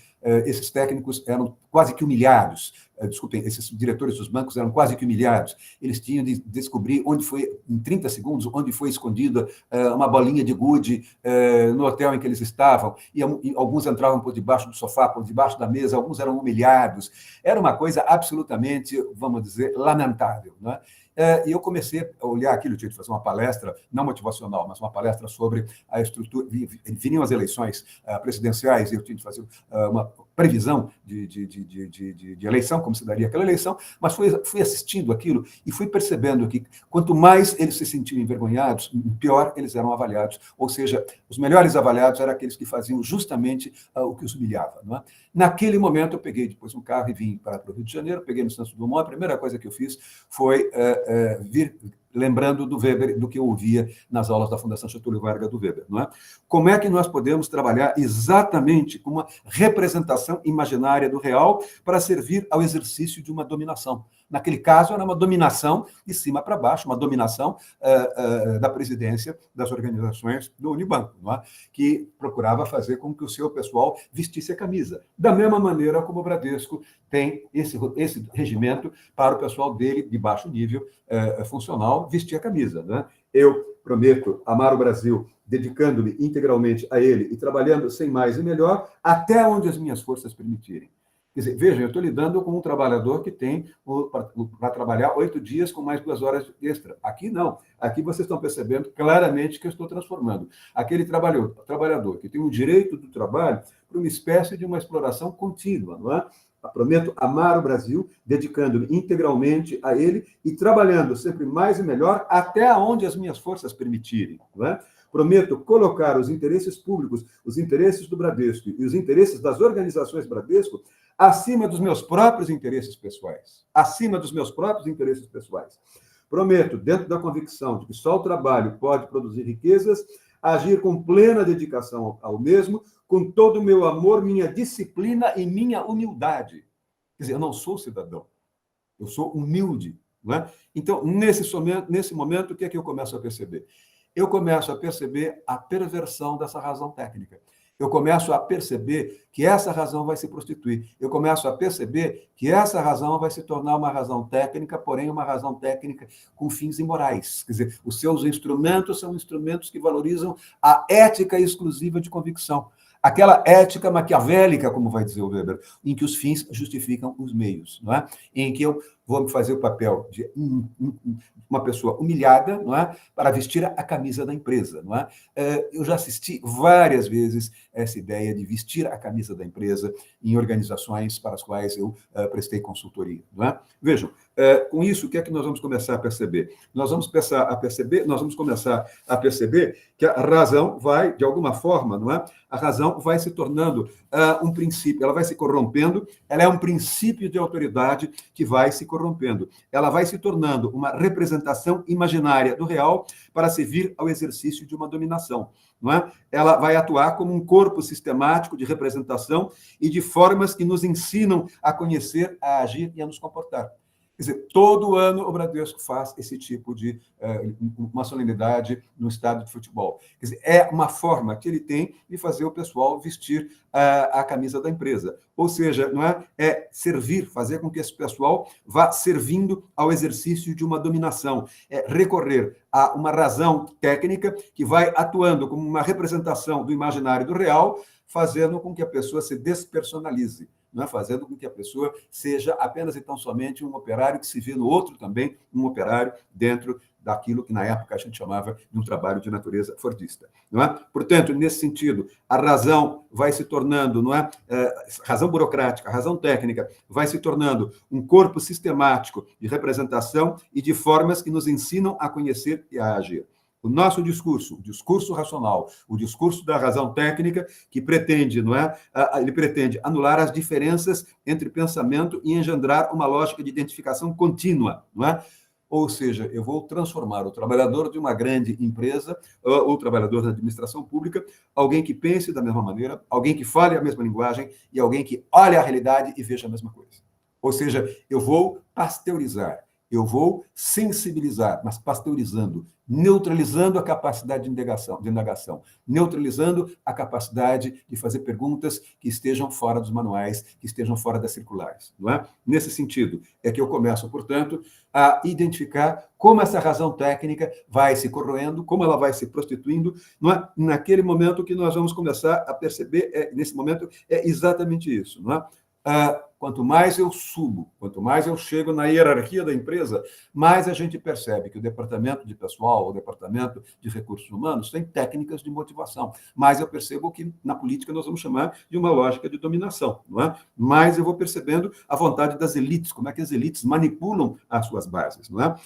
Esses técnicos eram quase que humilhados. Desculpem, esses diretores dos bancos eram quase que humilhados. Eles tinham de descobrir onde foi, em 30 segundos, onde foi escondida uma bolinha de gude no hotel em que eles estavam. E alguns entravam por debaixo do sofá, por debaixo da mesa, alguns eram humilhados. Era uma coisa absolutamente, vamos dizer, lamentável. Não é? E eu comecei a olhar aquilo, eu tinha de fazer uma palestra, não motivacional, mas uma palestra sobre a estrutura. Viriam as eleições presidenciais, e eu tinha de fazer uma previsão de eleição, como se daria aquela eleição, mas fui assistindo aquilo e fui percebendo que quanto mais eles se sentiam envergonhados, pior eles eram avaliados. Ou seja, os melhores avaliados eram aqueles que faziam justamente o que os humilhava. Não é? Naquele momento, eu peguei depois um carro e vim para o Rio de Janeiro, peguei no Santos Dumont, a primeira coisa que eu fiz foi vir lembrando do Weber, do que eu ouvia nas aulas da Fundação Getúlio Vargas do Weber. Não é? Como é que nós podemos trabalhar exatamente com uma representação imaginária do real para servir ao exercício de uma dominação? Naquele caso, era uma dominação de cima para baixo, uma dominação da presidência das organizações do Unibanco, não é? Que procurava fazer com que o seu pessoal vestisse a camisa. Da mesma maneira como o Bradesco tem esse regimento para o pessoal dele, de baixo nível funcional, vestir a camisa. Né? Eu prometo amar o Brasil, dedicando-me integralmente a ele e trabalhando sem mais e melhor, até onde as minhas forças permitirem. Quer dizer, vejam, eu estou lidando com um trabalhador que tem para trabalhar 8 dias com mais 2 horas extra. Aqui não. Aqui vocês estão percebendo claramente que eu estou transformando aquele trabalhador que tem o direito do trabalho para uma espécie de uma exploração contínua, não é? Eu prometo amar o Brasil, dedicando-me integralmente a ele e trabalhando sempre mais e melhor até onde as minhas forças permitirem, não é? Prometo colocar os interesses públicos, os interesses do Bradesco e os interesses das organizações Bradesco acima dos meus próprios interesses pessoais. Acima dos meus próprios interesses pessoais. Prometo, dentro da convicção de que só o trabalho pode produzir riquezas, agir com plena dedicação ao mesmo, com todo o meu amor, minha disciplina e minha humildade. Quer dizer, eu não sou cidadão, eu sou humilde. Não é? Então, nesse momento, o que é que eu começo a perceber? Eu começo a perceber a perversão dessa razão técnica. Eu começo a perceber que essa razão vai se prostituir. Eu começo a perceber que essa razão vai se tornar uma razão técnica, porém uma razão técnica com fins imorais. Quer dizer, os seus instrumentos são instrumentos que valorizam a ética exclusiva de convicção. Aquela ética maquiavélica, como vai dizer o Weber, em que os fins justificam os meios, não é? Em que eu vou fazer o papel de uma pessoa humilhada, não é? Para vestir a camisa da empresa, não é? Eu já assisti várias vezes essa ideia de vestir a camisa da empresa em organizações para as quais eu prestei consultoria, não é? Vejam, com isso, o que é que nós vamos começar a perceber? Nós vamos começar a perceber que a razão vai, de alguma forma, não é? A razão vai se tornando um princípio, ela vai se corrompendo, ela é um princípio de autoridade que vai se corrompendo. Ela vai se tornando uma representação imaginária do real para servir ao exercício de uma dominação. Não é? Ela vai atuar como um corpo sistemático de representação e de formas que nos ensinam a conhecer, a agir e a nos comportar. Quer dizer, todo ano o Bradesco faz esse tipo de uma solenidade no estádio de futebol. Quer dizer, é uma forma que ele tem de fazer o pessoal vestir a camisa da empresa. Ou seja, não é servir, fazer com que esse pessoal vá servindo ao exercício de uma dominação. É recorrer a uma razão técnica que vai atuando como uma representação do imaginário do real, fazendo com que a pessoa se despersonalize. Não é? Fazendo com que a pessoa seja apenas e tão somente um operário que se vê no outro também, um operário dentro daquilo que na época a gente chamava de um trabalho de natureza fordista. Não é? Portanto, nesse sentido, a razão vai se tornando, não é? Razão burocrática, a razão técnica, vai se tornando um corpo sistemático de representação e de formas que nos ensinam a conhecer e a agir. O nosso discurso, o discurso racional, o discurso da razão técnica, que pretende, não é? Ele pretende anular as diferenças entre pensamento e engendrar uma lógica de identificação contínua, não é? Ou seja, eu vou transformar o trabalhador de uma grande empresa, ou o trabalhador da administração pública, alguém que pense da mesma maneira, alguém que fale a mesma linguagem e alguém que olhe a realidade e veja a mesma coisa. Ou seja, eu vou pasteurizar, eu vou sensibilizar, mas pasteurizando, neutralizando a capacidade de indagação, neutralizando a capacidade de fazer perguntas que estejam fora dos manuais, que estejam fora das circulares. Não é? Nesse sentido, é que eu começo, portanto, a identificar como essa razão técnica vai se corroendo, como ela vai se prostituindo. Não é? Naquele momento que nós vamos começar a perceber, nesse momento, é exatamente isso. Não é? Quanto mais eu subo, quanto mais eu chego na hierarquia da empresa, mais a gente percebe que o departamento de pessoal, o departamento de recursos humanos tem técnicas de motivação. Mais eu percebo que na política nós vamos chamar de uma lógica de dominação, não é? Mais eu vou percebendo a vontade das elites, como é que as elites manipulam as suas bases, não é?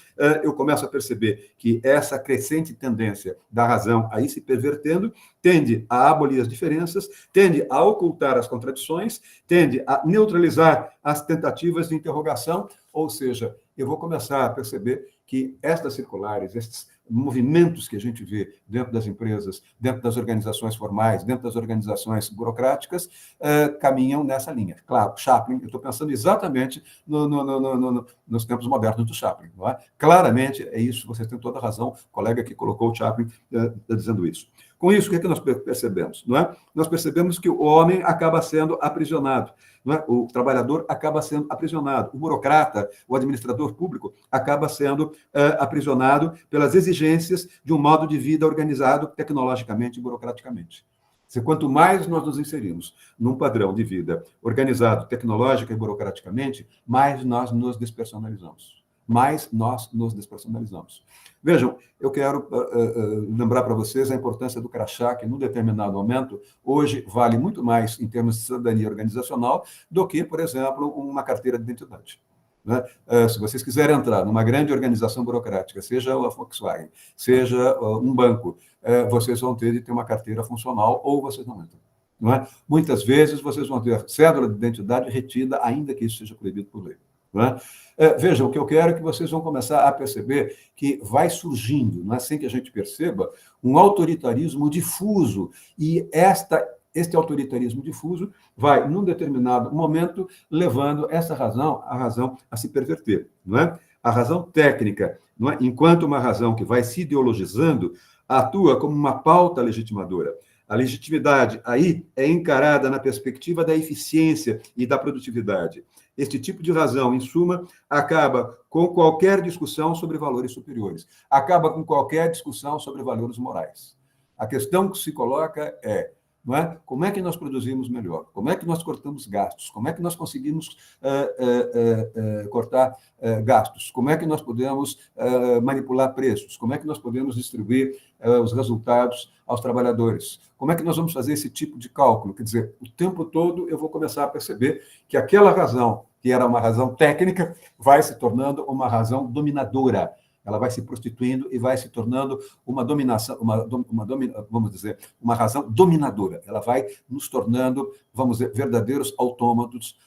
Eu começo a perceber que essa crescente tendência da razão a ir se pervertendo tende a abolir as diferenças, tende a ocultar as contradições, tende a neutralizar as tentativas de interrogação, ou seja, eu vou começar a perceber que estas circulares, estes movimentos que a gente vê dentro das empresas, dentro das organizações formais, dentro das organizações burocráticas, caminham nessa linha. Claro, Chaplin, eu estou pensando exatamente nos tempos modernos do Chaplin. Não é? Claramente, é isso, você tem toda a razão, o colega que colocou o Chaplin dizendo isso. Com isso, o que é que nós percebemos? Não é? Nós percebemos que o homem acaba sendo aprisionado, não é? O trabalhador acaba sendo aprisionado, o burocrata, o administrador público acaba sendo aprisionado pelas exigências de um modo de vida organizado tecnologicamente e burocraticamente. Quanto mais nós nos inserimos num padrão de vida organizado tecnológica e burocraticamente, mais nós nos despersonalizamos. Vejam, eu quero lembrar para vocês a importância do crachá, que, num determinado momento, hoje vale muito mais em termos de cidadania organizacional do que, por exemplo, uma carteira de identidade. Né? Se vocês quiserem entrar numa grande organização burocrática, seja a Volkswagen, seja um banco, vocês vão ter de ter uma carteira funcional ou vocês não entram. Não é? Muitas vezes vocês vão ter a cédula de identidade retida, ainda que isso seja proibido por lei. Não é? Vejam, o que eu quero é que vocês vão começar a perceber que vai surgindo, não é, sem que a gente perceba, um autoritarismo difuso. E este autoritarismo difuso vai, num determinado momento, levando a razão a se perverter. Não é? A razão técnica, não é? Enquanto uma razão que vai se ideologizando, atua como uma pauta legitimadora. A legitimidade aí é encarada na perspectiva da eficiência e da produtividade. Este tipo de razão, em suma, acaba com qualquer discussão sobre valores superiores, acaba com qualquer discussão sobre valores morais. A questão que se coloca é, não é? Como é que nós produzimos melhor? Como é que nós cortamos gastos? Como é que nós conseguimos cortar gastos? Como é que nós podemos manipular preços? Como é que nós podemos distribuir os resultados aos trabalhadores? Como é que nós vamos fazer esse tipo de cálculo? Quer dizer, o tempo todo eu vou começar a perceber que aquela razão, que era uma razão técnica, vai se tornando uma razão dominadora. Ela vai se prostituindo e vai se tornando uma dominação, vamos dizer, uma razão dominadora. Ela vai nos tornando, vamos dizer, verdadeiros autômatos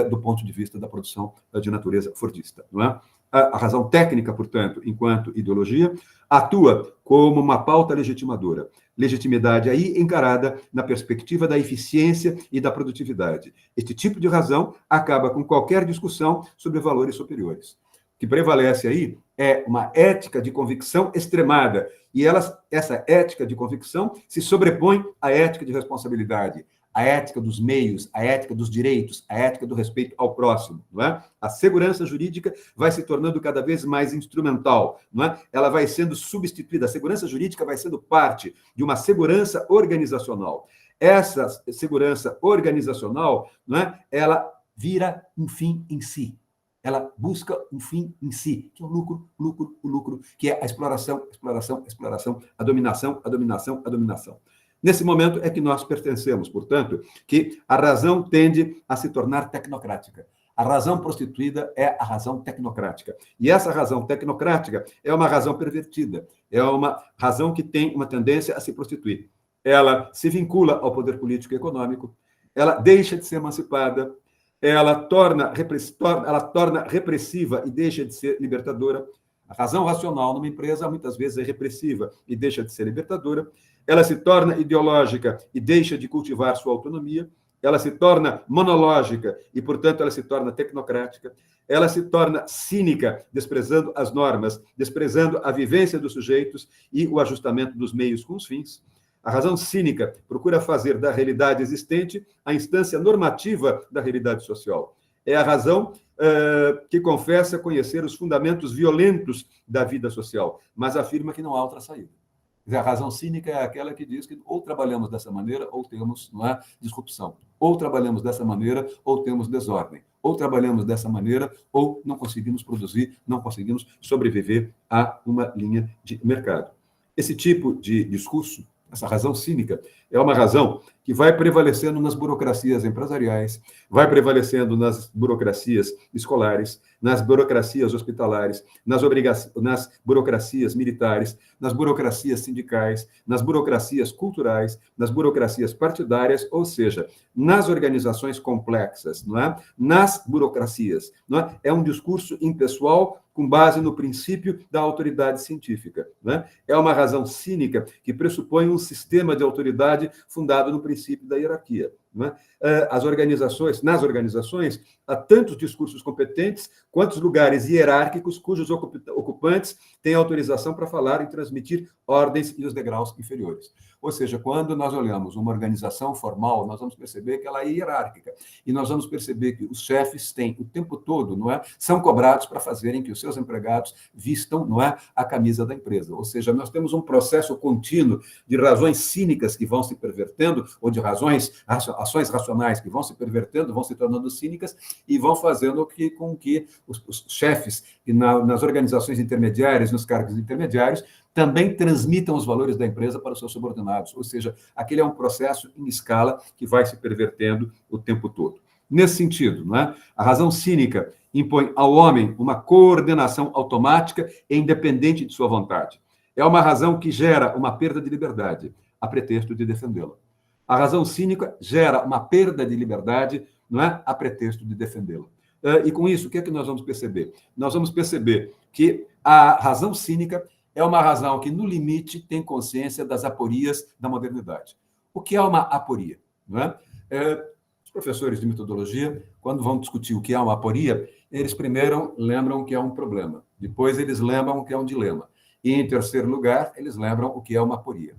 do ponto de vista da produção de natureza fordista, não é? A razão técnica, portanto, enquanto ideologia, atua como uma pauta legitimadora. Legitimidade aí encarada na perspectiva da eficiência e da produtividade. Este tipo de razão acaba com qualquer discussão sobre valores superiores. O que prevalece aí é uma ética de convicção extremada, e essa ética de convicção se sobrepõe à ética de responsabilidade, à ética dos meios, à ética dos direitos, à ética do respeito ao próximo. Não é? A segurança jurídica vai se tornando cada vez mais instrumental, não é? Ela vai sendo substituída, a segurança jurídica vai sendo parte de uma segurança organizacional. Essa segurança organizacional, não é? Ela vira um fim em si. Ela busca um fim em si, que é o lucro, o lucro, que é a exploração, a dominação, a dominação. Nesse momento é que nós pertencemos, portanto, que a razão tende a se tornar tecnocrática. A razão prostituída é a razão tecnocrática. E essa razão tecnocrática é uma razão pervertida, é uma razão que tem uma tendência a se prostituir. Ela se vincula ao poder político e econômico, ela deixa de ser emancipada, ela torna repressiva e deixa de ser libertadora. A razão racional numa empresa muitas vezes é repressiva e deixa de ser libertadora. Ela se torna ideológica e deixa de cultivar sua autonomia. Ela se torna monológica e, portanto, ela se torna tecnocrática. Ela se torna cínica, desprezando as normas, desprezando a vivência dos sujeitos e o ajustamento dos meios com os fins. A razão cínica procura fazer da realidade existente a instância normativa da realidade social. É a razão que confessa conhecer os fundamentos violentos da vida social, mas afirma que não há outra saída. A razão cínica é aquela que diz que ou trabalhamos dessa maneira ou temos, não é, disrupção. Ou trabalhamos dessa maneira ou temos desordem. Ou trabalhamos dessa maneira ou não conseguimos produzir, não conseguimos sobreviver a uma linha de mercado. Esse tipo de discurso, essa razão cínica, é uma razão que vai prevalecendo nas burocracias empresariais, vai prevalecendo nas burocracias escolares, nas burocracias hospitalares, nas burocracias militares, nas burocracias sindicais, nas burocracias culturais, nas burocracias partidárias, ou seja, nas organizações complexas, não é? Nas burocracias. Não é? É um discurso impessoal com base no princípio da autoridade científica. Né? É uma razão cínica que pressupõe um sistema de autoridade fundado no princípio da hierarquia. Né? Nas organizações, há tantos discursos competentes quantos lugares hierárquicos cujos ocupantes têm autorização para falar e transmitir ordens e os degraus inferiores. Ou seja, quando nós olhamos uma organização formal, nós vamos perceber que ela é hierárquica. E nós vamos perceber que os chefes têm o tempo todo, não é, são cobrados para fazerem que os seus empregados vistam, não é, a camisa da empresa. Ou seja, nós temos um processo contínuo de razões cínicas que vão se pervertendo, ou de ações racionais que vão se pervertendo, vão se tornando cínicas e vão fazendo com que os chefes nas organizações intermediárias, nos cargos intermediários, também transmitam os valores da empresa para os seus subordinados. Ou seja, aquele é um processo em escala que vai se pervertendo o tempo todo. Nesse sentido, não é? A razão cínica impõe ao homem uma coordenação automática e independente de sua vontade. É uma razão que gera uma perda de liberdade, a pretexto de defendê-la. A razão cínica gera uma perda de liberdade, não é? A pretexto de defendê-la. E com isso, o que é que nós vamos perceber? Nós vamos perceber que a razão cínica é uma razão que, no limite, tem consciência das aporias da modernidade. O que é uma aporia? Não é? Os professores de metodologia, quando vão discutir o que é uma aporia, eles primeiro lembram que é um problema, depois eles lembram que é um dilema, e, em terceiro lugar, eles lembram o que é uma aporia.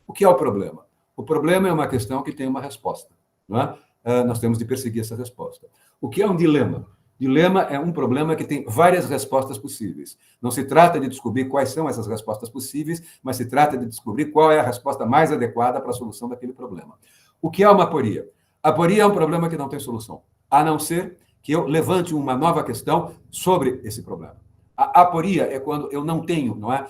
O que é o problema? O problema é uma questão que tem uma resposta. Não é? Nós temos de perseguir essa resposta. O que é um dilema? Dilema é um problema que tem várias respostas possíveis. Não se trata de descobrir quais são essas respostas possíveis, mas se trata de descobrir qual é a resposta mais adequada para a solução daquele problema. O que é uma aporia? A aporia é um problema que não tem solução, a não ser que eu levante uma nova questão sobre esse problema. A aporia é quando eu não tenho, não é,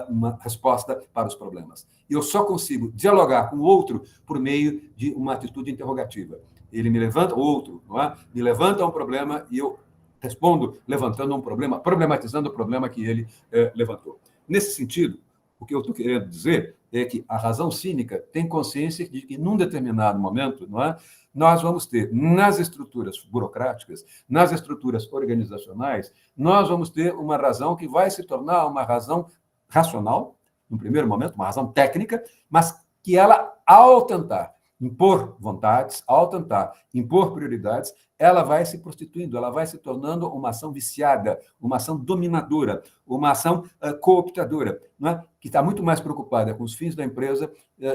uma resposta para os problemas. Eu só consigo dialogar com o outro por meio de uma atitude interrogativa. Ele me levanta, outro, não é? Me levanta um problema e eu respondo levantando um problema, problematizando o problema que ele levantou. Nesse sentido, o que eu estou querendo dizer é que a razão cínica tem consciência de que, num determinado momento, não é, nós vamos ter, nas estruturas burocráticas, nas estruturas organizacionais, nós vamos ter uma razão que vai se tornar uma razão racional, no primeiro momento, uma razão técnica, mas que ela, ao tentar impor vontades, ao tentar impor prioridades, ela vai se prostituindo, ela vai se tornando uma ação viciada, uma ação dominadora, uma ação cooptadora, não é? Que está muito mais preocupada com os fins da empresa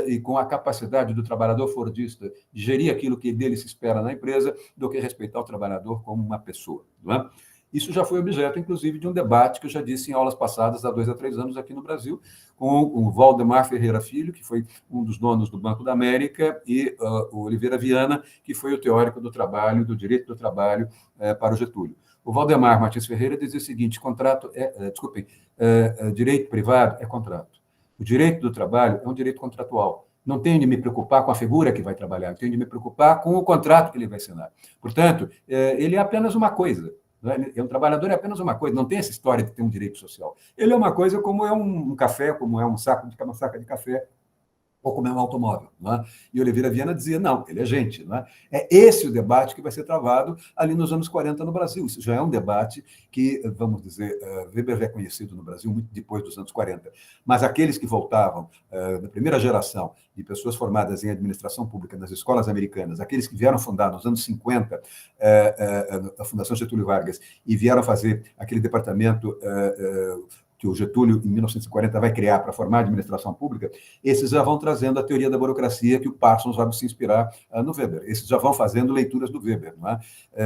e com a capacidade do trabalhador fordista de gerir aquilo que dele se espera na empresa, do que respeitar o trabalhador como uma pessoa. Não é? Isso já foi objeto, inclusive, de um debate que eu já disse em aulas passadas, há 2 a 3 anos, aqui no Brasil, com o Valdemar Ferreira Filho, que foi um dos donos do Banco da América, e o Oliveira Viana, que foi o teórico do trabalho, do direito do trabalho para o Getúlio. O Valdemar Martins Ferreira dizia o seguinte: direito privado é contrato. O direito do trabalho é um direito contratual. Não tenho de me preocupar com a figura que vai trabalhar, tenho de me preocupar com o contrato que ele vai assinar. Portanto, ele é apenas uma coisa. Um trabalhador é apenas uma coisa, não tem essa história de ter um direito social. Ele é uma coisa como é um café, como é uma saca de café, ou como é um automóvel. Não é? E Oliveira Viana dizia, não, ele é gente. Não é? É esse o debate que vai ser travado ali nos anos 40 no Brasil. Isso já é um debate que, vamos dizer, Weber é conhecido no Brasil muito depois dos anos 40. Mas aqueles que voltavam da primeira geração de pessoas formadas em administração pública nas escolas americanas, aqueles que vieram fundar nos anos 50 a Fundação Getúlio Vargas e vieram fazer aquele departamento que o Getúlio, em 1940, vai criar para formar a administração pública, esses já vão trazendo a teoria da burocracia que o Parsons vai se inspirar no Weber. Esses já vão fazendo leituras do Weber. Não é?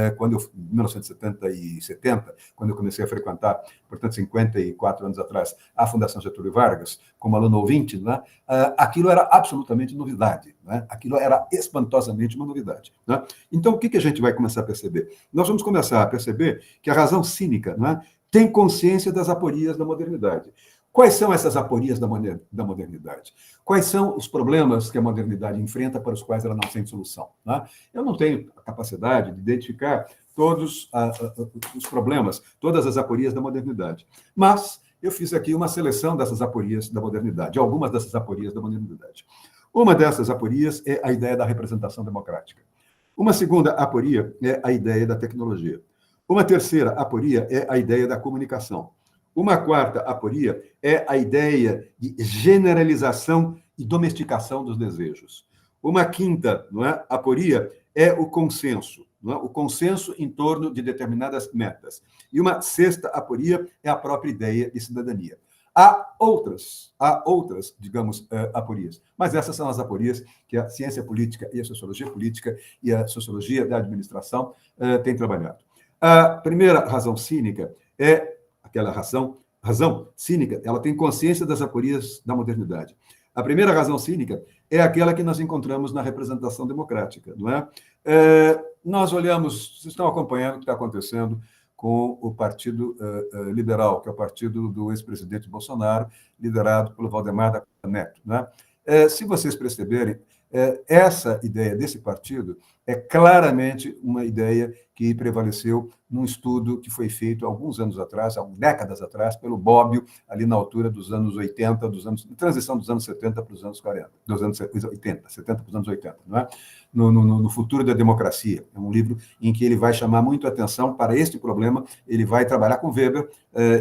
Em 1970 e 70, quando eu comecei a frequentar, portanto, 54 anos atrás, a Fundação Getúlio Vargas, como aluno ouvinte, não é? Aquilo era absolutamente novidade. Não é? Aquilo era espantosamente uma novidade. Não é? Então, o que a gente vai começar a perceber? Nós vamos começar a perceber que a razão cínica, não é, tem consciência das aporias da modernidade. Quais são essas aporias da modernidade? Quais são os problemas que a modernidade enfrenta para os quais ela não tem solução? Né? Eu não tenho a capacidade de identificar todos os problemas, todas as aporias da modernidade. Mas eu fiz aqui uma seleção dessas aporias da modernidade, algumas dessas aporias da modernidade. Uma dessas aporias é a ideia da representação democrática. Uma segunda aporia é a ideia da tecnologia. Uma terceira aporia é a ideia da comunicação. Uma quarta aporia é a ideia de generalização e domesticação dos desejos. Uma quinta, não é, aporia é o consenso, não é? O consenso em torno de determinadas metas. E uma sexta aporia é a própria ideia de cidadania. Há outras, digamos, aporias, mas essas são as aporias que a ciência política e a sociologia política e a sociologia da administração têm trabalhado. A primeira razão cínica é aquela razão cínica, ela tem consciência das aporias da modernidade. A primeira razão cínica é aquela que nós encontramos na representação democrática, não é? Nós olhamos, vocês estão acompanhando o que está acontecendo com o Partido Liberal, que é o partido do ex-presidente Bolsonaro, liderado pelo Valdemar da Costa Neto, não é? Se vocês perceberem, Essa ideia desse partido é claramente uma ideia que prevaleceu num estudo que foi feito há alguns anos atrás, há décadas atrás, pelo Bobbio, ali na altura dos anos 80, transição dos anos 70 para os anos 40, dos anos 80, 70 para os anos 80, não é? No Futuro da Democracia. É um livro em que ele vai chamar muito a atenção para este problema, ele vai trabalhar com Weber,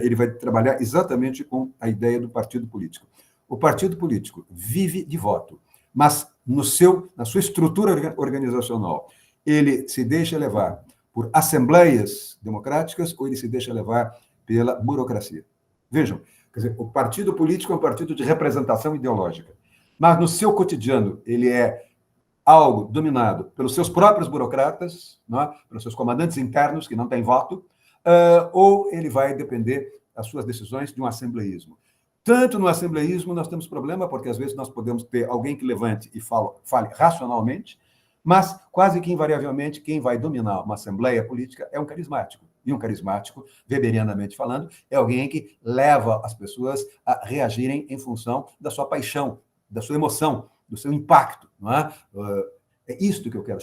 ele vai trabalhar exatamente com a ideia do partido político. O partido político vive de voto, mas na sua estrutura organizacional, ele se deixa levar por assembleias democráticas ou ele se deixa levar pela burocracia. Vejam, quer dizer, o partido político é um partido de representação ideológica, mas no seu cotidiano ele é algo dominado pelos seus próprios burocratas, não é? Pelos seus comandantes internos que não têm voto, ou ele vai depender das suas decisões de um assembleísmo. Tanto no assembleísmo nós temos problema, porque às vezes nós podemos ter alguém que levante e fale racionalmente, mas quase que invariavelmente quem vai dominar uma assembleia política é um carismático. E um carismático, weberianamente falando, é alguém que leva as pessoas a reagirem em função da sua paixão, da sua emoção, do seu impacto. Não é? É isto que eu quero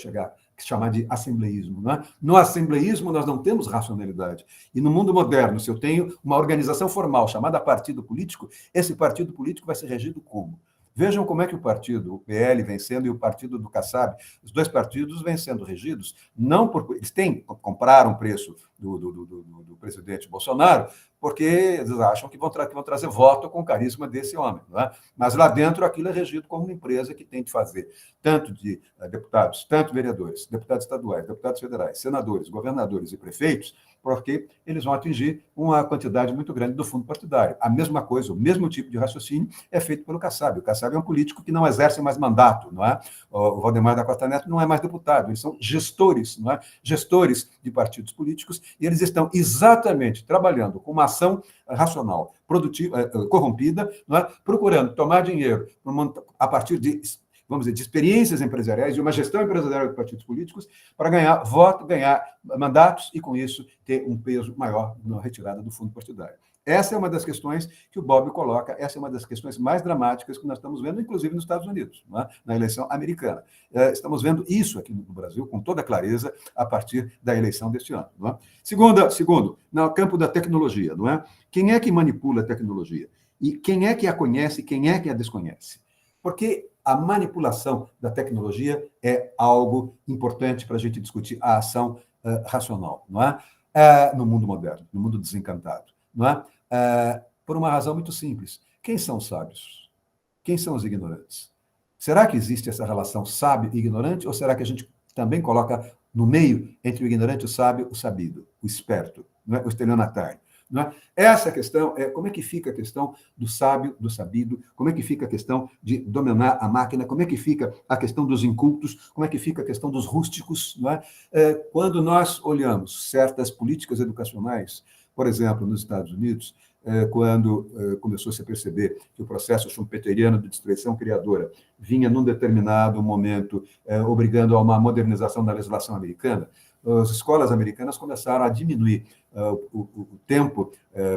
chamar de assembleísmo. Não é? No assembleísmo, nós não temos racionalidade. E no mundo moderno, se eu tenho uma organização formal chamada partido político, esse partido político vai ser regido como? Vejam como é que o partido, o PL, vem sendo, e o partido do Kassab, os dois partidos vêm sendo regidos, não por... Eles compraram o preço do presidente Bolsonaro, porque eles acham que vão trazer voto com o carisma desse homem. Não é? Mas lá dentro aquilo é regido como uma empresa que tem de fazer tanto de deputados, tanto vereadores, deputados estaduais, deputados federais, senadores, governadores e prefeitos, porque eles vão atingir uma quantidade muito grande do fundo partidário. A mesma coisa, o mesmo tipo de raciocínio é feito pelo Kassab. O Kassab é um político que não exerce mais mandato, não é? O Valdemar da Costa Neto não é mais deputado, eles são gestores, não é? Gestores de partidos políticos, e eles estão exatamente trabalhando com uma ação racional, produtiva, corrompida, não é? Procurando tomar dinheiro a partir de, vamos dizer, de experiências empresariais, de uma gestão empresarial de partidos políticos, para ganhar voto, ganhar mandatos e, com isso, ter um peso maior na retirada do fundo partidário. Essa é uma das questões que o Bobbio coloca, essa é uma das questões mais dramáticas que nós estamos vendo, inclusive nos Estados Unidos, não é? Na eleição americana. Estamos vendo isso aqui no Brasil com toda clareza a partir da eleição deste ano. Não é? Segundo, no campo da tecnologia, não é? Quem é que manipula a tecnologia? E quem é que a conhece e quem é que a desconhece? Porque a manipulação da tecnologia é algo importante para a gente discutir a ação racional, não é? No mundo moderno, no mundo desencantado, não é? Por uma razão muito simples. Quem são os sábios? Quem são os ignorantes? Será que existe essa relação sábio e ignorante, ou será que a gente também coloca no meio, entre o ignorante e o sábio, o sabido, o esperto, não é? O estelionatário? Não é? Essa questão é como é que fica a questão do sábio, do sabido, como é que fica a questão de dominar a máquina, como é que fica a questão dos incultos, como é que fica a questão dos rústicos. Não é? Quando nós olhamos certas políticas educacionais, por exemplo, nos Estados Unidos, quando começou-se a perceber que o processo schumpeteriano de destruição criadora vinha num determinado momento obrigando a uma modernização da legislação americana, as escolas americanas começaram a diminuir o tempo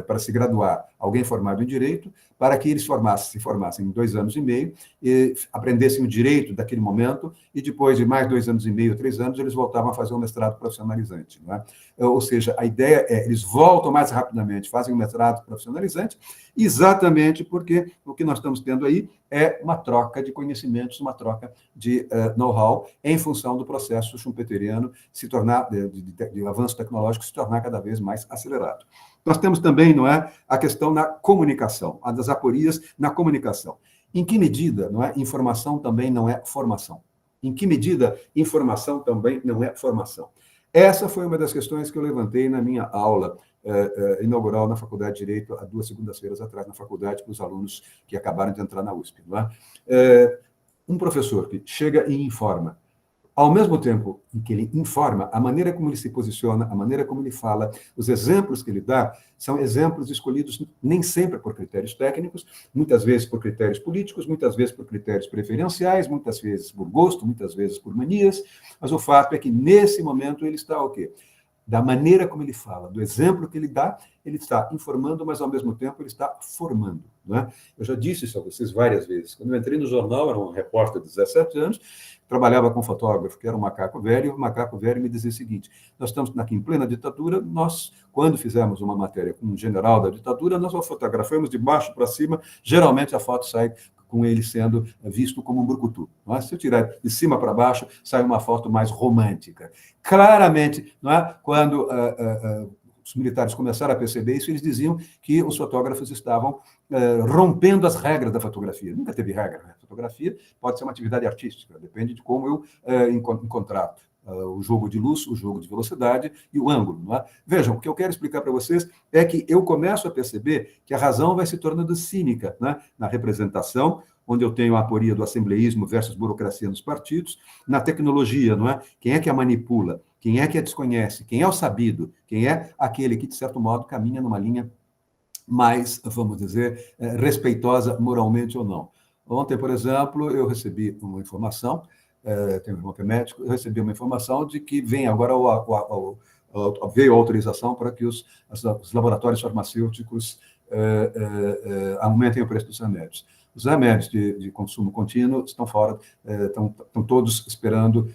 para se graduar alguém formado em direito, para que eles se formassem em 2 anos e meio, e aprendessem o direito daquele momento, e depois de mais 2 anos e meio, 3 anos, eles voltavam a fazer um mestrado profissionalizante. Não é? Ou seja, a ideia é, eles voltam mais rapidamente, fazem um mestrado profissionalizante, exatamente porque o que nós estamos tendo aí é uma troca de conhecimentos, uma troca de know-how em função do processo schumpeteriano se tornar, de avanço tecnológico, se tornar cada vez mais acelerado. Nós temos também, não é, a questão na comunicação, a das aporias na comunicação. Em que medida, não é, informação também não é formação? Em que medida informação também não é formação? Essa foi uma das questões que eu levantei na minha aula inaugural na Faculdade de Direito, há 2 segundas-feiras atrás, na faculdade, para os alunos que acabaram de entrar na USP. Não é? Um professor que chega e informa, ao mesmo tempo em que ele informa, a maneira como ele se posiciona, a maneira como ele fala, os exemplos que ele dá, são exemplos escolhidos nem sempre por critérios técnicos, muitas vezes por critérios políticos, muitas vezes por critérios preferenciais, muitas vezes por gosto, muitas vezes por manias, mas o fato é que, nesse momento, ele está o quê? da maneira como ele fala, do exemplo que ele dá, ele está informando, mas, ao mesmo tempo, ele está formando. Não é? Eu já disse isso a vocês várias vezes. Quando eu entrei no jornal, era um repórter de 17 anos, trabalhava com um fotógrafo, que era um macaco velho, e o macaco velho me dizia o seguinte: nós estamos aqui em plena ditadura, nós, quando fizemos uma matéria com um general da ditadura, nós o fotografamos de baixo para cima, geralmente a foto sai com ele sendo visto como um brucutu. Não é? Se eu tirar de cima para baixo, sai uma foto mais romântica. Claramente, não é? Quando os militares começaram a perceber isso, eles diziam que os fotógrafos estavam rompendo as regras da fotografia. Nunca teve regra. Né? Fotografia pode ser uma atividade artística, depende de como eu encontrar o jogo de luz, o jogo de velocidade e o ângulo. Não é? Vejam, o que eu quero explicar para vocês é que eu começo a perceber que a razão vai se tornando cínica, né? Na representação, onde eu tenho a aporia do assembleísmo versus burocracia nos partidos, na tecnologia, não é? Quem é que a manipula? Quem é que a desconhece? Quem é o sabido? Quem é aquele que, de certo modo, caminha numa linha mais, vamos dizer, respeitosa moralmente ou não? Ontem, por exemplo, eu recebi uma informação, tenho um irmão que é médico, eu recebi uma informação de que vem agora veio a autorização para que os laboratórios farmacêuticos aumentem o preço dos remédios. Os remédios de consumo contínuo estão fora, estão todos esperando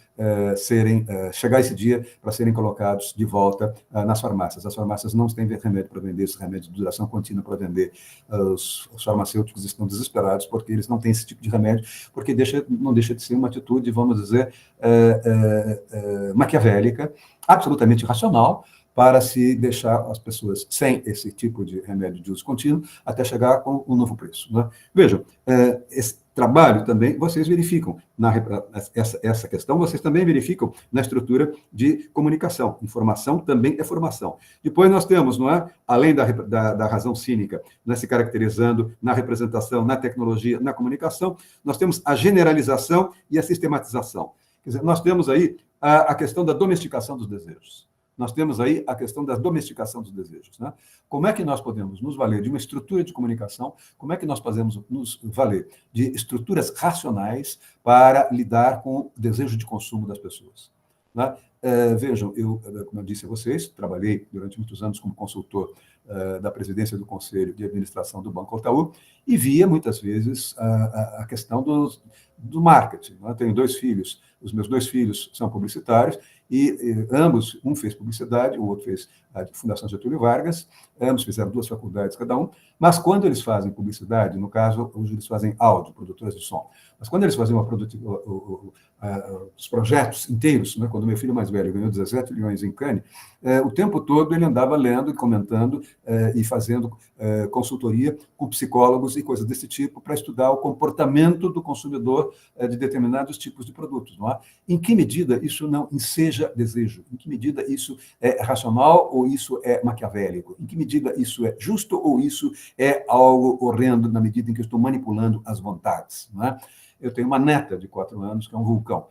chegar esse dia para serem colocados de volta nas farmácias. As farmácias não têm remédio para vender, esses remédios de duração contínua para vender. Os farmacêuticos estão desesperados porque eles não têm esse tipo de remédio, porque não deixa de ser uma atitude, vamos dizer, maquiavélica, absolutamente irracional, para se deixar as pessoas sem esse tipo de remédio de uso contínuo, até chegar com um novo preço. Né? Vejam, esse trabalho também, vocês verificam, essa questão, vocês também verificam na estrutura de comunicação. Informação também é formação. Depois nós temos, não é, além da razão cínica, né, se caracterizando na representação, na tecnologia, na comunicação, nós temos a generalização e a sistematização. Quer dizer, nós temos aí a questão da domesticação dos desejos. Nós temos aí a questão da domesticação dos desejos. Né? Como é que nós podemos nos valer de uma estrutura de comunicação? Como é que nós podemos nos valer de estruturas racionais para lidar com o desejo de consumo das pessoas? Né? Vejam, como eu disse a vocês, trabalhei durante muitos anos como consultor da presidência do Conselho de Administração do Banco Itaú e via, muitas vezes, a questão do marketing. Né? Tenho 2 filhos, os meus 2 filhos são publicitários, e ambos, um fez publicidade, o outro fez a Fundação Getúlio Vargas, ambos fizeram 2 faculdades cada um, mas quando eles fazem publicidade, no caso, hoje eles fazem áudio, produtores de som, mas quando eles fazem os projetos inteiros, né, quando meu filho mais velho ganhou 17 milhões em Cannes, o tempo todo ele andava lendo e comentando e fazendo consultoria com psicólogos e coisas desse tipo para estudar o comportamento do consumidor de determinados tipos de produtos. Não é? Em que medida isso não enseja desejo? Em que medida isso é racional ou isso é maquiavélico? Em que medida isso é justo ou isso é algo horrendo na medida em que eu estou manipulando as vontades? Não é? Eu tenho uma neta de 4 anos, que é um vulcão.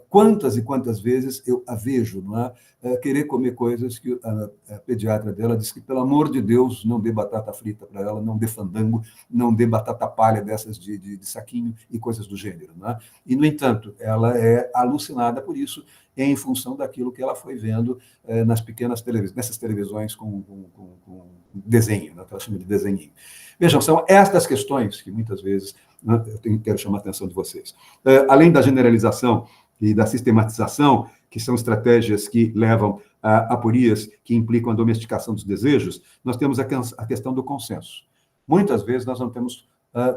Quantas e quantas vezes eu a vejo, não é? Querer comer coisas que a pediatra dela disse que, pelo amor de Deus, não dê batata frita para ela, não dê fandango, não dê batata palha dessas de saquinho e coisas do gênero. Não é? E, no entanto, ela é alucinada por isso, em função daquilo que ela foi vendo nas pequenas televisões, nessas televisões com desenho, né? Que ela chama de desenhinho. Vejam, são estas questões que muitas vezes eu quero chamar a atenção de vocês. Além da generalização e da sistematização, que são estratégias que levam a aporias que implicam a domesticação dos desejos, nós temos a questão do consenso. Muitas vezes nós não temos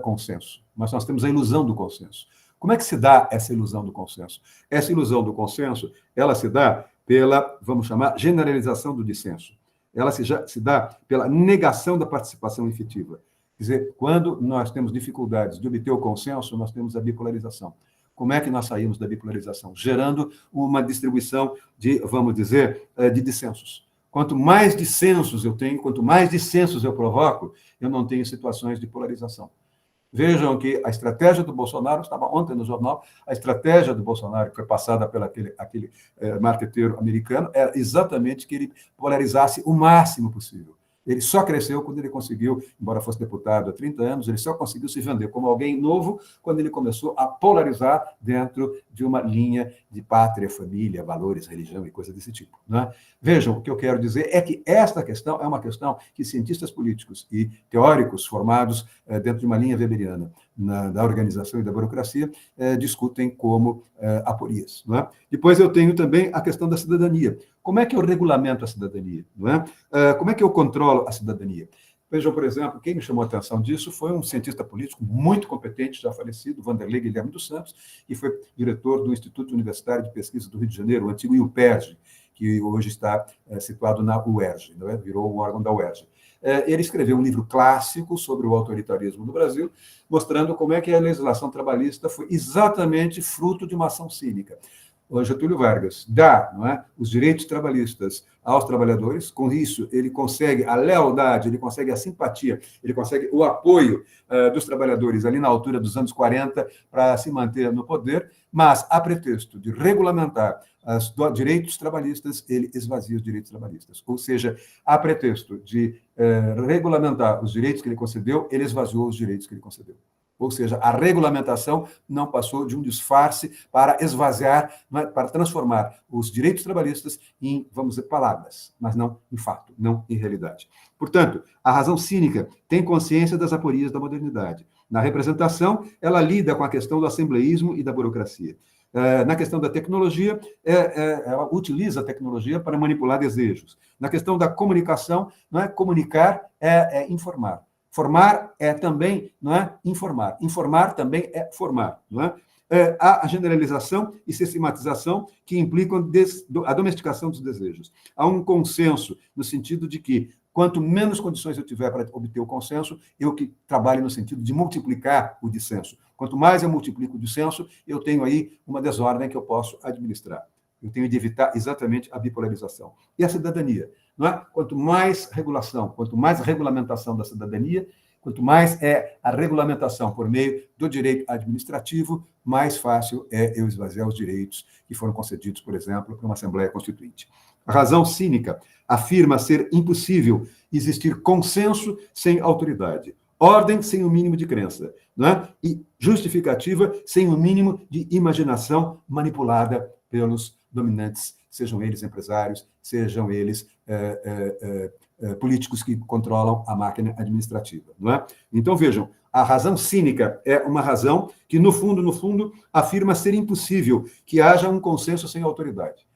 consenso, mas nós temos a ilusão do consenso. Como é que se dá essa ilusão do consenso? Essa ilusão do consenso, ela se dá pela, vamos chamar, generalização do dissenso. Ela se dá pela negação da participação efetiva. Quer dizer, quando nós temos dificuldades de obter o consenso, nós temos a bipolarização. Como é que nós saímos da bipolarização? Gerando uma distribuição de, vamos dizer, de dissensos. Quanto mais dissensos eu tenho, quanto mais dissensos eu provoco, eu não tenho situações de polarização. Vejam que a estratégia do Bolsonaro, estava ontem no jornal, a estratégia do Bolsonaro, que foi passada pelo aquele marqueteiro americano, era exatamente que ele polarizasse o máximo possível. Ele só cresceu quando ele conseguiu, embora fosse deputado há 30 anos, ele só conseguiu se vender como alguém novo quando ele começou a polarizar dentro de uma linha de pátria, família, valores, religião e coisas desse tipo. Né? Vejam, o que eu quero dizer é que esta questão é uma questão que cientistas políticos e teóricos formados dentro de uma linha weberiana da organização e da burocracia discutem como aporias. Não é? Depois eu tenho também a questão da cidadania. Como é que eu regulamento a cidadania? Não é? Como é que eu controlo a cidadania? Vejam, por exemplo, quem me chamou a atenção disso foi um cientista político muito competente, já falecido, Vanderlei Guilherme dos Santos, que foi diretor do Instituto Universitário de Pesquisa do Rio de Janeiro, o antigo IUPERJ, que hoje está situado na UERJ, não é? Virou um órgão da UERJ. Ele escreveu um livro clássico sobre o autoritarismo no Brasil, mostrando como é que a legislação trabalhista foi exatamente fruto de uma ação cínica. O Getúlio Vargas dá, não é, os direitos trabalhistas aos trabalhadores, com isso ele consegue a lealdade, ele consegue a simpatia, ele consegue o apoio dos trabalhadores ali na altura dos anos 40 para se manter no poder, mas a pretexto de regulamentar os direitos trabalhistas, ele esvazia os direitos trabalhistas. Ou seja, a pretexto de regulamentar os direitos que ele concedeu, ele esvaziou os direitos que ele concedeu. Ou seja, a regulamentação não passou de um disfarce para esvaziar, para transformar os direitos trabalhistas em, vamos dizer, palavras, mas não em fato, não em realidade. Portanto, a razão cínica tem consciência das aporias da modernidade. Na representação, ela lida com a questão do assembleísmo e da burocracia. Na questão da tecnologia, ela utiliza a tecnologia para manipular desejos. Na questão da comunicação, não é? Comunicar é informar. Formar é também, não é, informar. Informar também é formar, não é? Há a generalização e sistematização que implicam a domesticação dos desejos. Há um consenso no sentido de que quanto menos condições eu tiver para obter o consenso, eu que trabalho no sentido de multiplicar o dissenso. Quanto mais eu multiplico o dissenso, eu tenho aí uma desordem que eu posso administrar. Eu tenho de evitar exatamente a bipolarização. E a cidadania, não é? Quanto mais regulação, quanto mais regulamentação da cidadania, quanto mais é a regulamentação por meio do direito administrativo, mais fácil é eu esvaziar os direitos que foram concedidos, por exemplo, por uma Assembleia Constituinte. A razão cínica afirma ser impossível existir consenso sem autoridade, ordem sem o mínimo de crença, não é? E justificativa sem o mínimo de imaginação manipulada pelos dominantes, sejam eles empresários, sejam eles políticos que controlam a máquina administrativa. Não é? Então, vejam, a razão cínica é uma razão que, no fundo, afirma ser impossível que haja um consenso sem autoridade.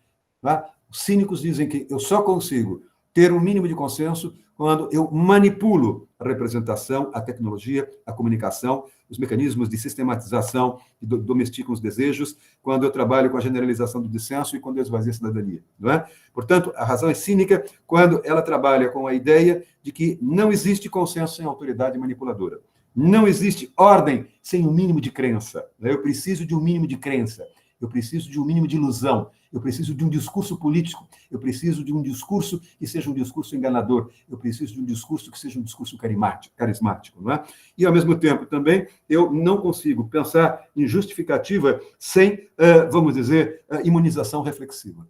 Não é? Os cínicos dizem que eu só consigo ter um mínimo de consenso quando eu manipulo a representação, a tecnologia, a comunicação, os mecanismos de sistematização que domesticam os desejos, quando eu trabalho com a generalização do dissenso e quando eu esvazio a cidadania. Não é? Portanto, a razão é cínica quando ela trabalha com a ideia de que não existe consenso sem autoridade manipuladora. Não existe ordem sem um mínimo de crença. Eu preciso de um mínimo de crença. Eu preciso de um mínimo de ilusão. Eu preciso de um discurso político. Eu preciso de um discurso que seja um discurso enganador. Eu preciso de um discurso que seja um discurso carismático. Não é? E, ao mesmo tempo, também, eu não consigo pensar em justificativa sem, vamos dizer, imunização reflexiva.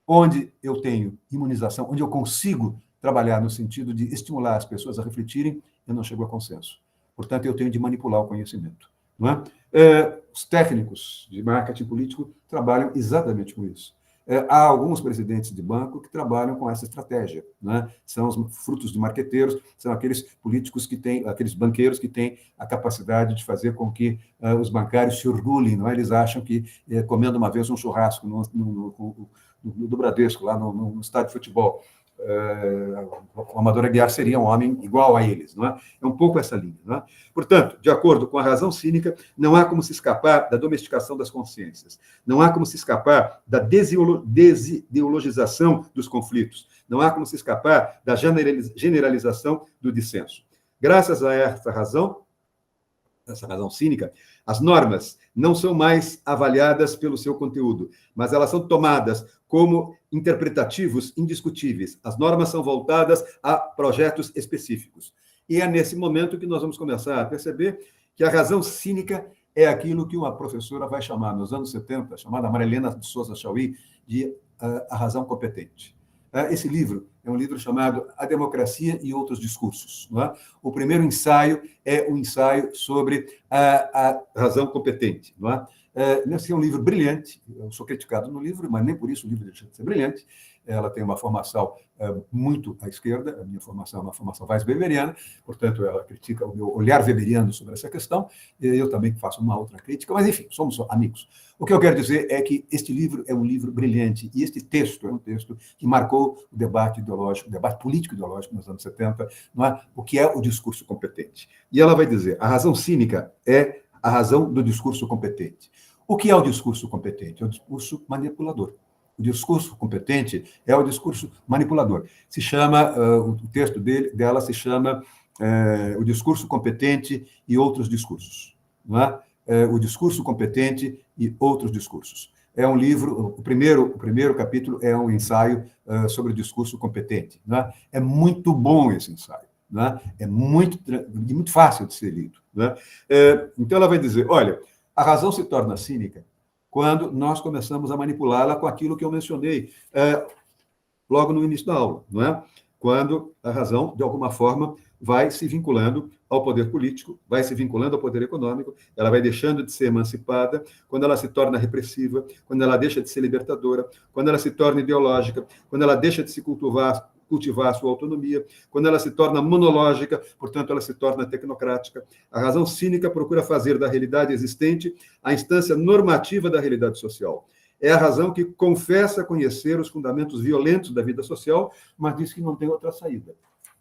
Onde eu tenho imunização, onde eu consigo trabalhar no sentido de estimular as pessoas a refletirem, eu não chego a consenso. Portanto, eu tenho de manipular o conhecimento. Não é? Os técnicos de marketing político trabalham exatamente com isso. Há alguns presidentes de banco que trabalham com essa estratégia. Né? São os frutos de marqueteiros, são aqueles políticos que têm, aqueles banqueiros que têm a capacidade de fazer com que os bancários se orgulhem. Não é? Eles acham que, comendo uma vez um churrasco do Bradesco, lá no estádio de futebol, o Amador Aguiar seria um homem igual a eles, não é? É um pouco essa linha, não é? Portanto, de acordo com a razão cínica, não há como se escapar da domesticação das consciências, não há como se escapar da desideologização dos conflitos, não há como se escapar da generalização do dissenso. Graças a essa razão cínica, as normas não são mais avaliadas pelo seu conteúdo, mas elas são tomadas como interpretativos indiscutíveis. As normas são voltadas a projetos específicos. E é nesse momento que nós vamos começar a perceber que a razão cínica é aquilo que uma professora vai chamar, nos anos 70, chamada Marilena de Souza Chauí, de a razão competente. Esse livro é um livro chamado A Democracia e Outros Discursos. Não é? O primeiro ensaio é um ensaio sobre a razão competente. Não é? Esse é um livro brilhante, eu sou criticado no livro, mas nem por isso o livro deixa de ser brilhante. Ela tem uma formação muito à esquerda, a minha formação é uma formação weisbeberiana, portanto, ela critica o meu olhar weberiano sobre essa questão, e eu também faço uma outra crítica, mas, enfim, somos amigos. O que eu quero dizer é que este livro é um livro brilhante, e este texto é um texto que marcou o debate ideológico, o debate político-ideológico nos anos 70, não é? O que é o discurso competente. E ela vai dizer, a razão cínica é a razão do discurso competente. O que é o discurso competente? É o discurso manipulador. O discurso competente é o discurso manipulador. Se chama, o texto dela se chama O Discurso Competente e Outros Discursos. Não é? O Discurso Competente e Outros Discursos. É um livro, o primeiro capítulo é um ensaio sobre o discurso competente. Não é? É muito bom esse ensaio. Não é? É muito fácil de ser lido. Não é? Então, ela vai dizer, olha, a razão se torna cínica quando nós começamos a manipulá-la com aquilo que eu mencionei logo no início da aula, não é? Quando a razão, de alguma forma, vai se vinculando ao poder político, vai se vinculando ao poder econômico, ela vai deixando de ser emancipada, quando ela se torna repressiva, quando ela deixa de ser libertadora, quando ela se torna ideológica, quando ela deixa de se cultivar a sua autonomia, quando ela se torna monológica, portanto, ela se torna tecnocrática. A razão cínica procura fazer da realidade existente a instância normativa da realidade social. É a razão que confessa conhecer os fundamentos violentos da vida social, mas diz que não tem outra saída.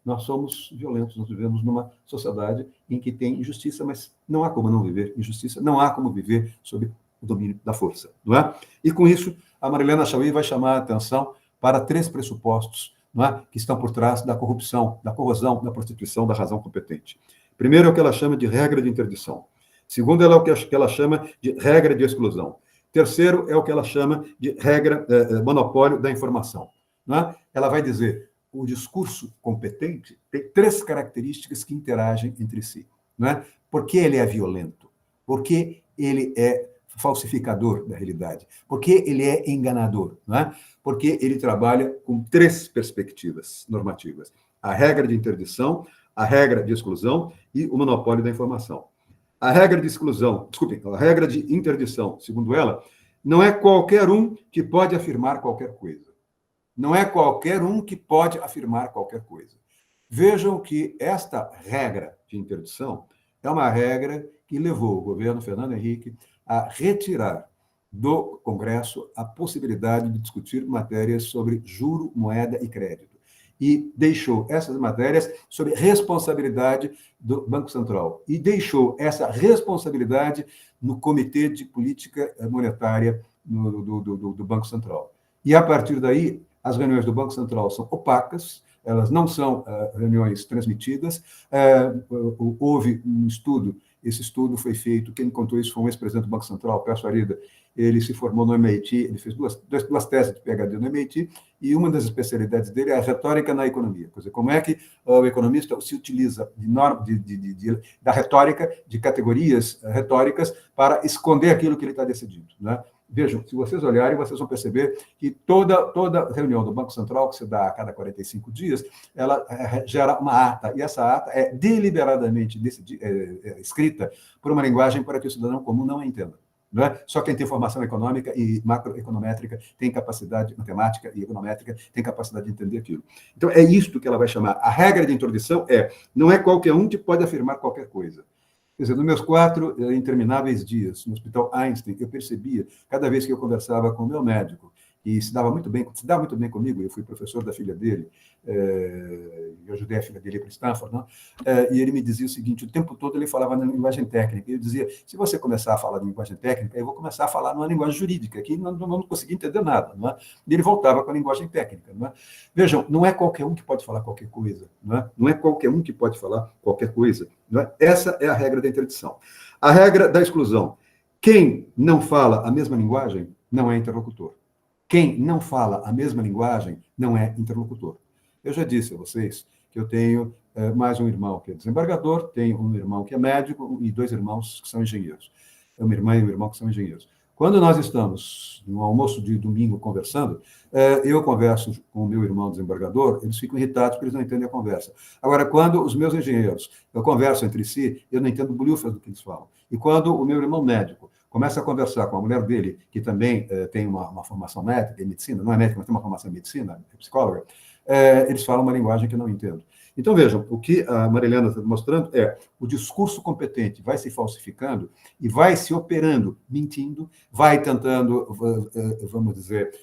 Nós somos violentos, nós vivemos numa sociedade em que tem injustiça, mas não há como não viver injustiça, não há como viver sob o domínio da força, não é? E com isso, a Marilena Chaui vai chamar a atenção para 3 pressupostos, não é? Que estão por trás da corrupção, da corrosão, da prostituição da razão competente. Primeiro é o que ela chama de regra de interdição. Segundo é o que ela chama de regra de exclusão. Terceiro é o que ela chama de regra, monopólio da informação. Não é? Ela vai dizer, o discurso competente tem 3 características que interagem entre si. Não é? Por que ele é violento? Por que ele é falsificador da realidade? Por que ele é enganador? Não é? Porque ele trabalha com 3 perspectivas normativas. A regra de interdição, a regra de exclusão e o monopólio da informação. A regra de exclusão, desculpem, a regra de interdição, segundo ela, não é qualquer um que pode afirmar qualquer coisa. Não é qualquer um que pode afirmar qualquer coisa. Vejam que esta regra de interdição é uma regra que levou o governo Fernando Henrique a retirar do Congresso a possibilidade de discutir matérias sobre juro, moeda e crédito. E deixou essas matérias sob responsabilidade do Banco Central. E deixou essa responsabilidade no Comitê de Política Monetária do Banco Central. E, a partir daí, as reuniões do Banco Central são opacas, elas não são reuniões transmitidas. Houve um estudo, esse estudo foi feito, quem contou isso foi um ex-presidente do Banco Central, Perso Arida. Ele se formou no MIT, ele fez duas teses de PhD no MIT, e uma das especialidades dele é a retórica na economia. Quer dizer, como é que o economista se utiliza da retórica, de categorias retóricas, para esconder aquilo que ele está decidindo, né? Vejam, se vocês olharem, vocês vão perceber que toda reunião do Banco Central, que se dá a cada 45 dias, ela gera uma ata, e essa ata é deliberadamente escrita por uma linguagem para que o cidadão comum não a entenda. Não é? Só quem tem formação econômica e macroeconométrica tem capacidade matemática e econométrica, tem capacidade de entender aquilo. Então, é isto que ela vai chamar. A regra de introdução não é qualquer um que pode afirmar qualquer coisa. Quer dizer, nos meus 4 intermináveis dias no Hospital Einstein, eu percebia, cada vez que eu conversava com o meu médico, e se dava muito bem comigo, eu fui professor da filha dele, eu ajudei a filha dele para Stanford, não? E ele me dizia o seguinte, o tempo todo ele falava na linguagem técnica, ele dizia, se você começar a falar de linguagem técnica, eu vou começar a falar numa linguagem jurídica, que não vamos conseguir entender nada, não é? E ele voltava com a linguagem técnica, não é? Vejam, não é qualquer um que pode falar qualquer coisa, não é? Não é qualquer um que pode falar qualquer coisa, não é? Essa é a regra da interdição. A regra da exclusão. Quem não fala a mesma linguagem não é interlocutor. Quem não fala a mesma linguagem não é interlocutor. Eu já disse a vocês que eu tenho mais um irmão que é desembargador, tenho um irmão que é médico e 2 irmãos que são engenheiros. Uma irmã e um irmão que são engenheiros. Quando nós estamos no almoço de domingo conversando, eu converso com o meu irmão desembargador, eles ficam irritados porque eles não entendem a conversa. Agora, quando os meus engenheiros conversam entre si, eu não entendo bolhufas do que eles falam. E quando o meu irmão médico começa a conversar com a mulher dele, que também tem uma formação médica em medicina, não é médica, mas tem uma formação em medicina, é psicóloga, eles falam uma linguagem que eu não entendo. Então, vejam, o que a Marilena está mostrando é o discurso competente vai se falsificando e vai se operando, mentindo, vai tentando, vamos dizer,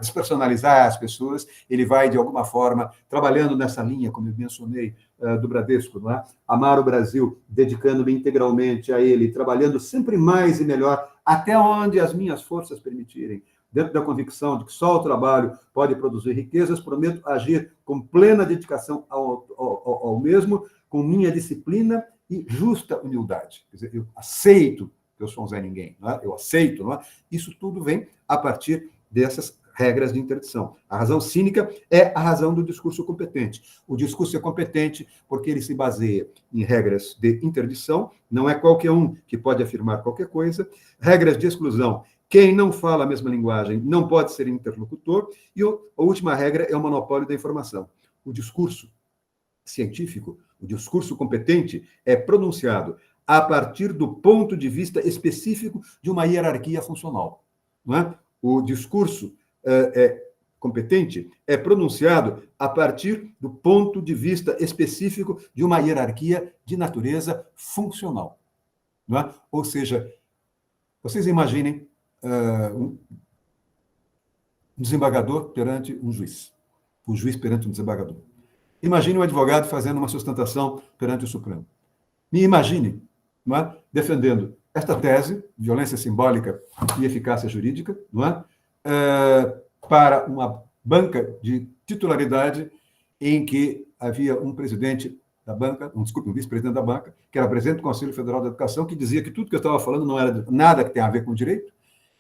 despersonalizar as pessoas, ele vai, de alguma forma, trabalhando nessa linha, como eu mencionei, do Bradesco, não é? Amar o Brasil, dedicando-me integralmente a ele, trabalhando sempre mais e melhor, até onde as minhas forças permitirem. Dentro da convicção de que só o trabalho pode produzir riquezas, prometo agir com plena dedicação ao mesmo, com minha disciplina e justa humildade. Quer dizer, eu aceito que eu sou um Zé Ninguém, não é? Eu aceito, não é? Isso tudo vem a partir dessas regras de interdição. A razão cínica é a razão do discurso competente. O discurso é competente porque ele se baseia em regras de interdição, não é qualquer um que pode afirmar qualquer coisa, regras de exclusão. Quem não fala a mesma linguagem não pode ser interlocutor. E a última regra é o monopólio da informação. O discurso científico, o discurso competente, é pronunciado a partir do ponto de vista específico de uma hierarquia funcional. Não é? O discurso competente é pronunciado a partir do ponto de vista específico de uma hierarquia de natureza funcional. Não é? Ou seja, vocês imaginem um desembargador perante um juiz, o juiz perante um desembargador. Imagine um advogado fazendo uma sustentação perante o Supremo. Me imagine, não é, defendendo esta tese, violência simbólica e eficácia jurídica, não é, para uma banca de titularidade em que havia um presidente da banca, um vice-presidente da banca, que era presidente do Conselho Federal da Educação, que dizia que tudo que eu estava falando não era nada que tenha a ver com direito,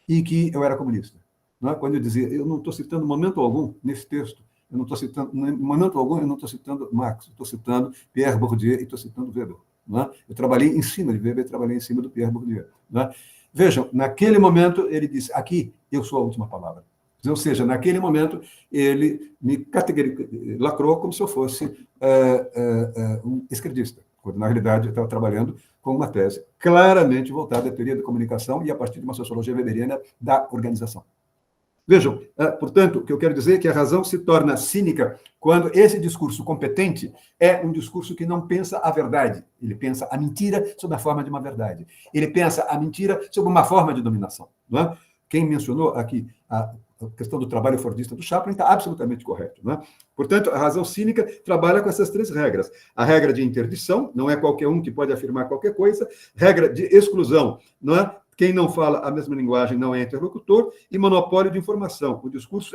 e que eu era comunista. Não é? Quando eu dizia, eu não estou citando momento algum nesse texto, eu não estou citando, em momento algum, eu não estou citando Marx, estou citando Pierre Bourdieu e estou citando Weber. Não é? Eu trabalhei em cima de Weber, trabalhei em cima do Pierre Bourdieu. Não é? Vejam, naquele momento, ele disse, aqui, eu sou a última palavra. Ou seja, naquele momento, ele me lacrou como se eu fosse um esquerdista, quando, na realidade, eu estava trabalhando com uma tese claramente voltada à teoria da comunicação e a partir de uma sociologia weberiana da organização. Vejam, portanto, o que eu quero dizer é que a razão se torna cínica quando esse discurso competente é um discurso que não pensa a verdade, ele pensa a mentira sob a forma de uma verdade, ele pensa a mentira sob uma forma de dominação. Não é? Quem mencionou aqui a questão do trabalho fordista do Chaplin está absolutamente correto. Não é? Portanto, a razão cínica trabalha com essas três regras. A regra de interdição, não é qualquer um que pode afirmar qualquer coisa. Regra de exclusão, não é? Quem não fala a mesma linguagem não é interlocutor. E monopólio de informação. O discurso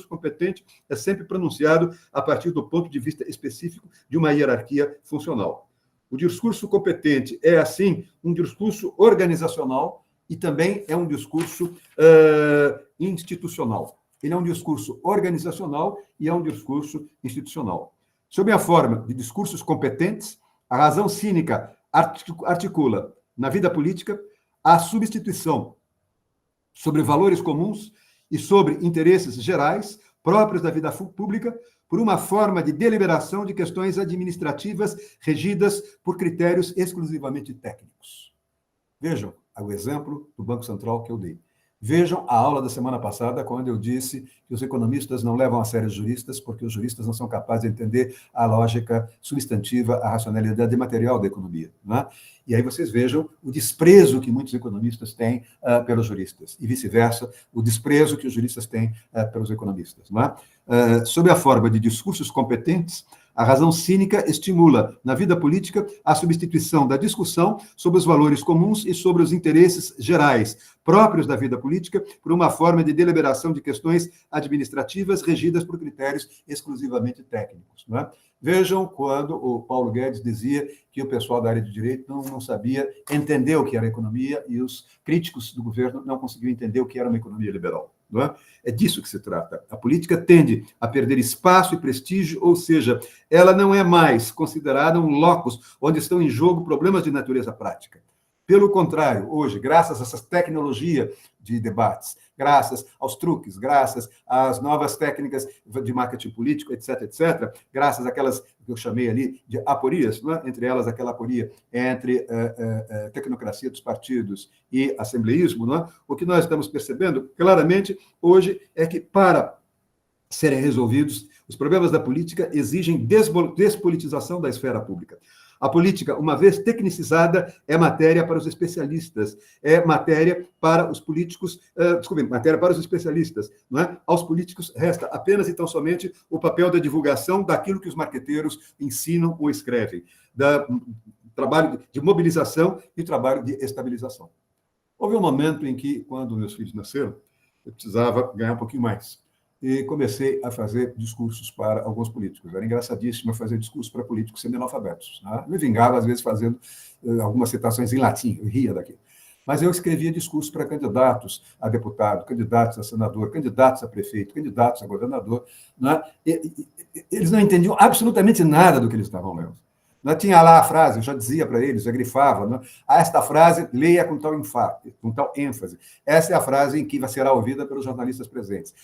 competente é sempre pronunciado a partir do ponto de vista específico de uma hierarquia funcional. O discurso competente é, assim, um discurso organizacional e também é um discurso institucional. Ele é um discurso organizacional e é um discurso institucional. Sob a forma de discursos competentes, a razão cínica articula, na vida política, a substituição sobre valores comuns e sobre interesses gerais próprios da vida pública por uma forma de deliberação de questões administrativas regidas por critérios exclusivamente técnicos. Vejam o exemplo do Banco Central que eu dei. Vejam a aula da semana passada, quando eu disse que os economistas não levam a sério os juristas, porque os juristas não são capazes de entender a lógica substantiva, a racionalidade material da economia. Não é? E aí vocês vejam o desprezo que muitos economistas têm pelos juristas, e vice-versa, o desprezo que os juristas têm pelos economistas. Não é? Sob a forma de discursos competentes, a razão cínica estimula, na vida política, a substituição da discussão sobre os valores comuns e sobre os interesses gerais próprios da vida política por uma forma de deliberação de questões administrativas regidas por critérios exclusivamente técnicos. Não é? Vejam quando o Paulo Guedes dizia que o pessoal da área de direito não sabia entender o que era economia e os críticos do governo não conseguiam entender o que era uma economia liberal. Não é? É disso que se trata. A política tende a perder espaço e prestígio, ou seja, ela não é mais considerada um locus onde estão em jogo problemas de natureza prática. Pelo contrário, hoje, graças a essa tecnologia de debates, graças aos truques, graças às novas técnicas de marketing político, etc., etc., graças àquelas que eu chamei ali de aporias, né? Entre elas aquela aporia entre tecnocracia dos partidos e assembleísmo, né? O que nós estamos percebendo claramente hoje é que, para serem resolvidos, os problemas da política exigem despolitização da esfera pública. A política, uma vez tecnicizada, é matéria para os especialistas, é matéria para os políticos, matéria para os especialistas, não é? Aos políticos resta apenas e tão somente o papel da divulgação daquilo que os marqueteiros ensinam ou escrevem, trabalho de mobilização e trabalho de estabilização. Houve um momento em que, quando meus filhos nasceram, eu precisava ganhar um pouquinho mais. E comecei a fazer discursos para alguns políticos. Era engraçadíssimo fazer discursos para políticos semi-analfabetos. Né? Me vingava, às vezes, fazendo algumas citações em latim, eu ria daquilo. Mas eu escrevia discursos para candidatos a deputado, candidatos a senador, candidatos a prefeito, candidatos a governador. Né? Eles não entendiam absolutamente nada do que eles estavam lendo. Não tinha lá a frase, eu já dizia para eles, eu grifava, né? Esta frase, leia com tal ênfase. Essa é a frase em que será ouvida pelos jornalistas presentes.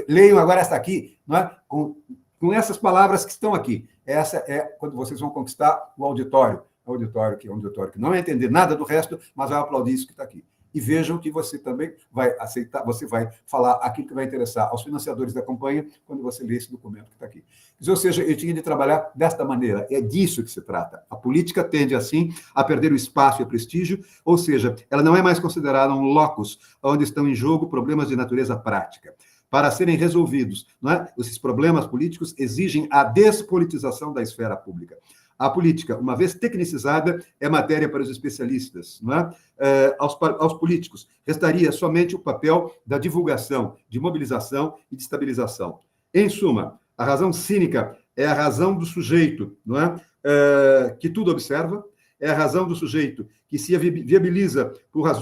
Leiam agora esta aqui, não é? Com essas palavras que estão aqui. Essa é quando vocês vão conquistar o auditório. O auditório que é um auditório que não vai entender nada do resto, mas vai aplaudir isso que está aqui. E vejam que você também vai aceitar, você vai falar aquilo que vai interessar aos financiadores da campanha quando você lê esse documento que está aqui. Ou seja, eu tinha de trabalhar desta maneira. É disso que se trata. A política tende, assim, a perder o espaço e o prestígio, ou seja, ela não é mais considerada um locus onde estão em jogo problemas de natureza prática. Para serem resolvidos, não é? Esses problemas políticos exigem a despolitização da esfera pública. A política, uma vez tecnicizada, é matéria para os especialistas. Não é? Aos políticos, restaria somente o papel da divulgação, de mobilização e de estabilização. Em suma, a razão cínica é a razão do sujeito, não é? Que tudo observa, é a razão do sujeito que se viabiliza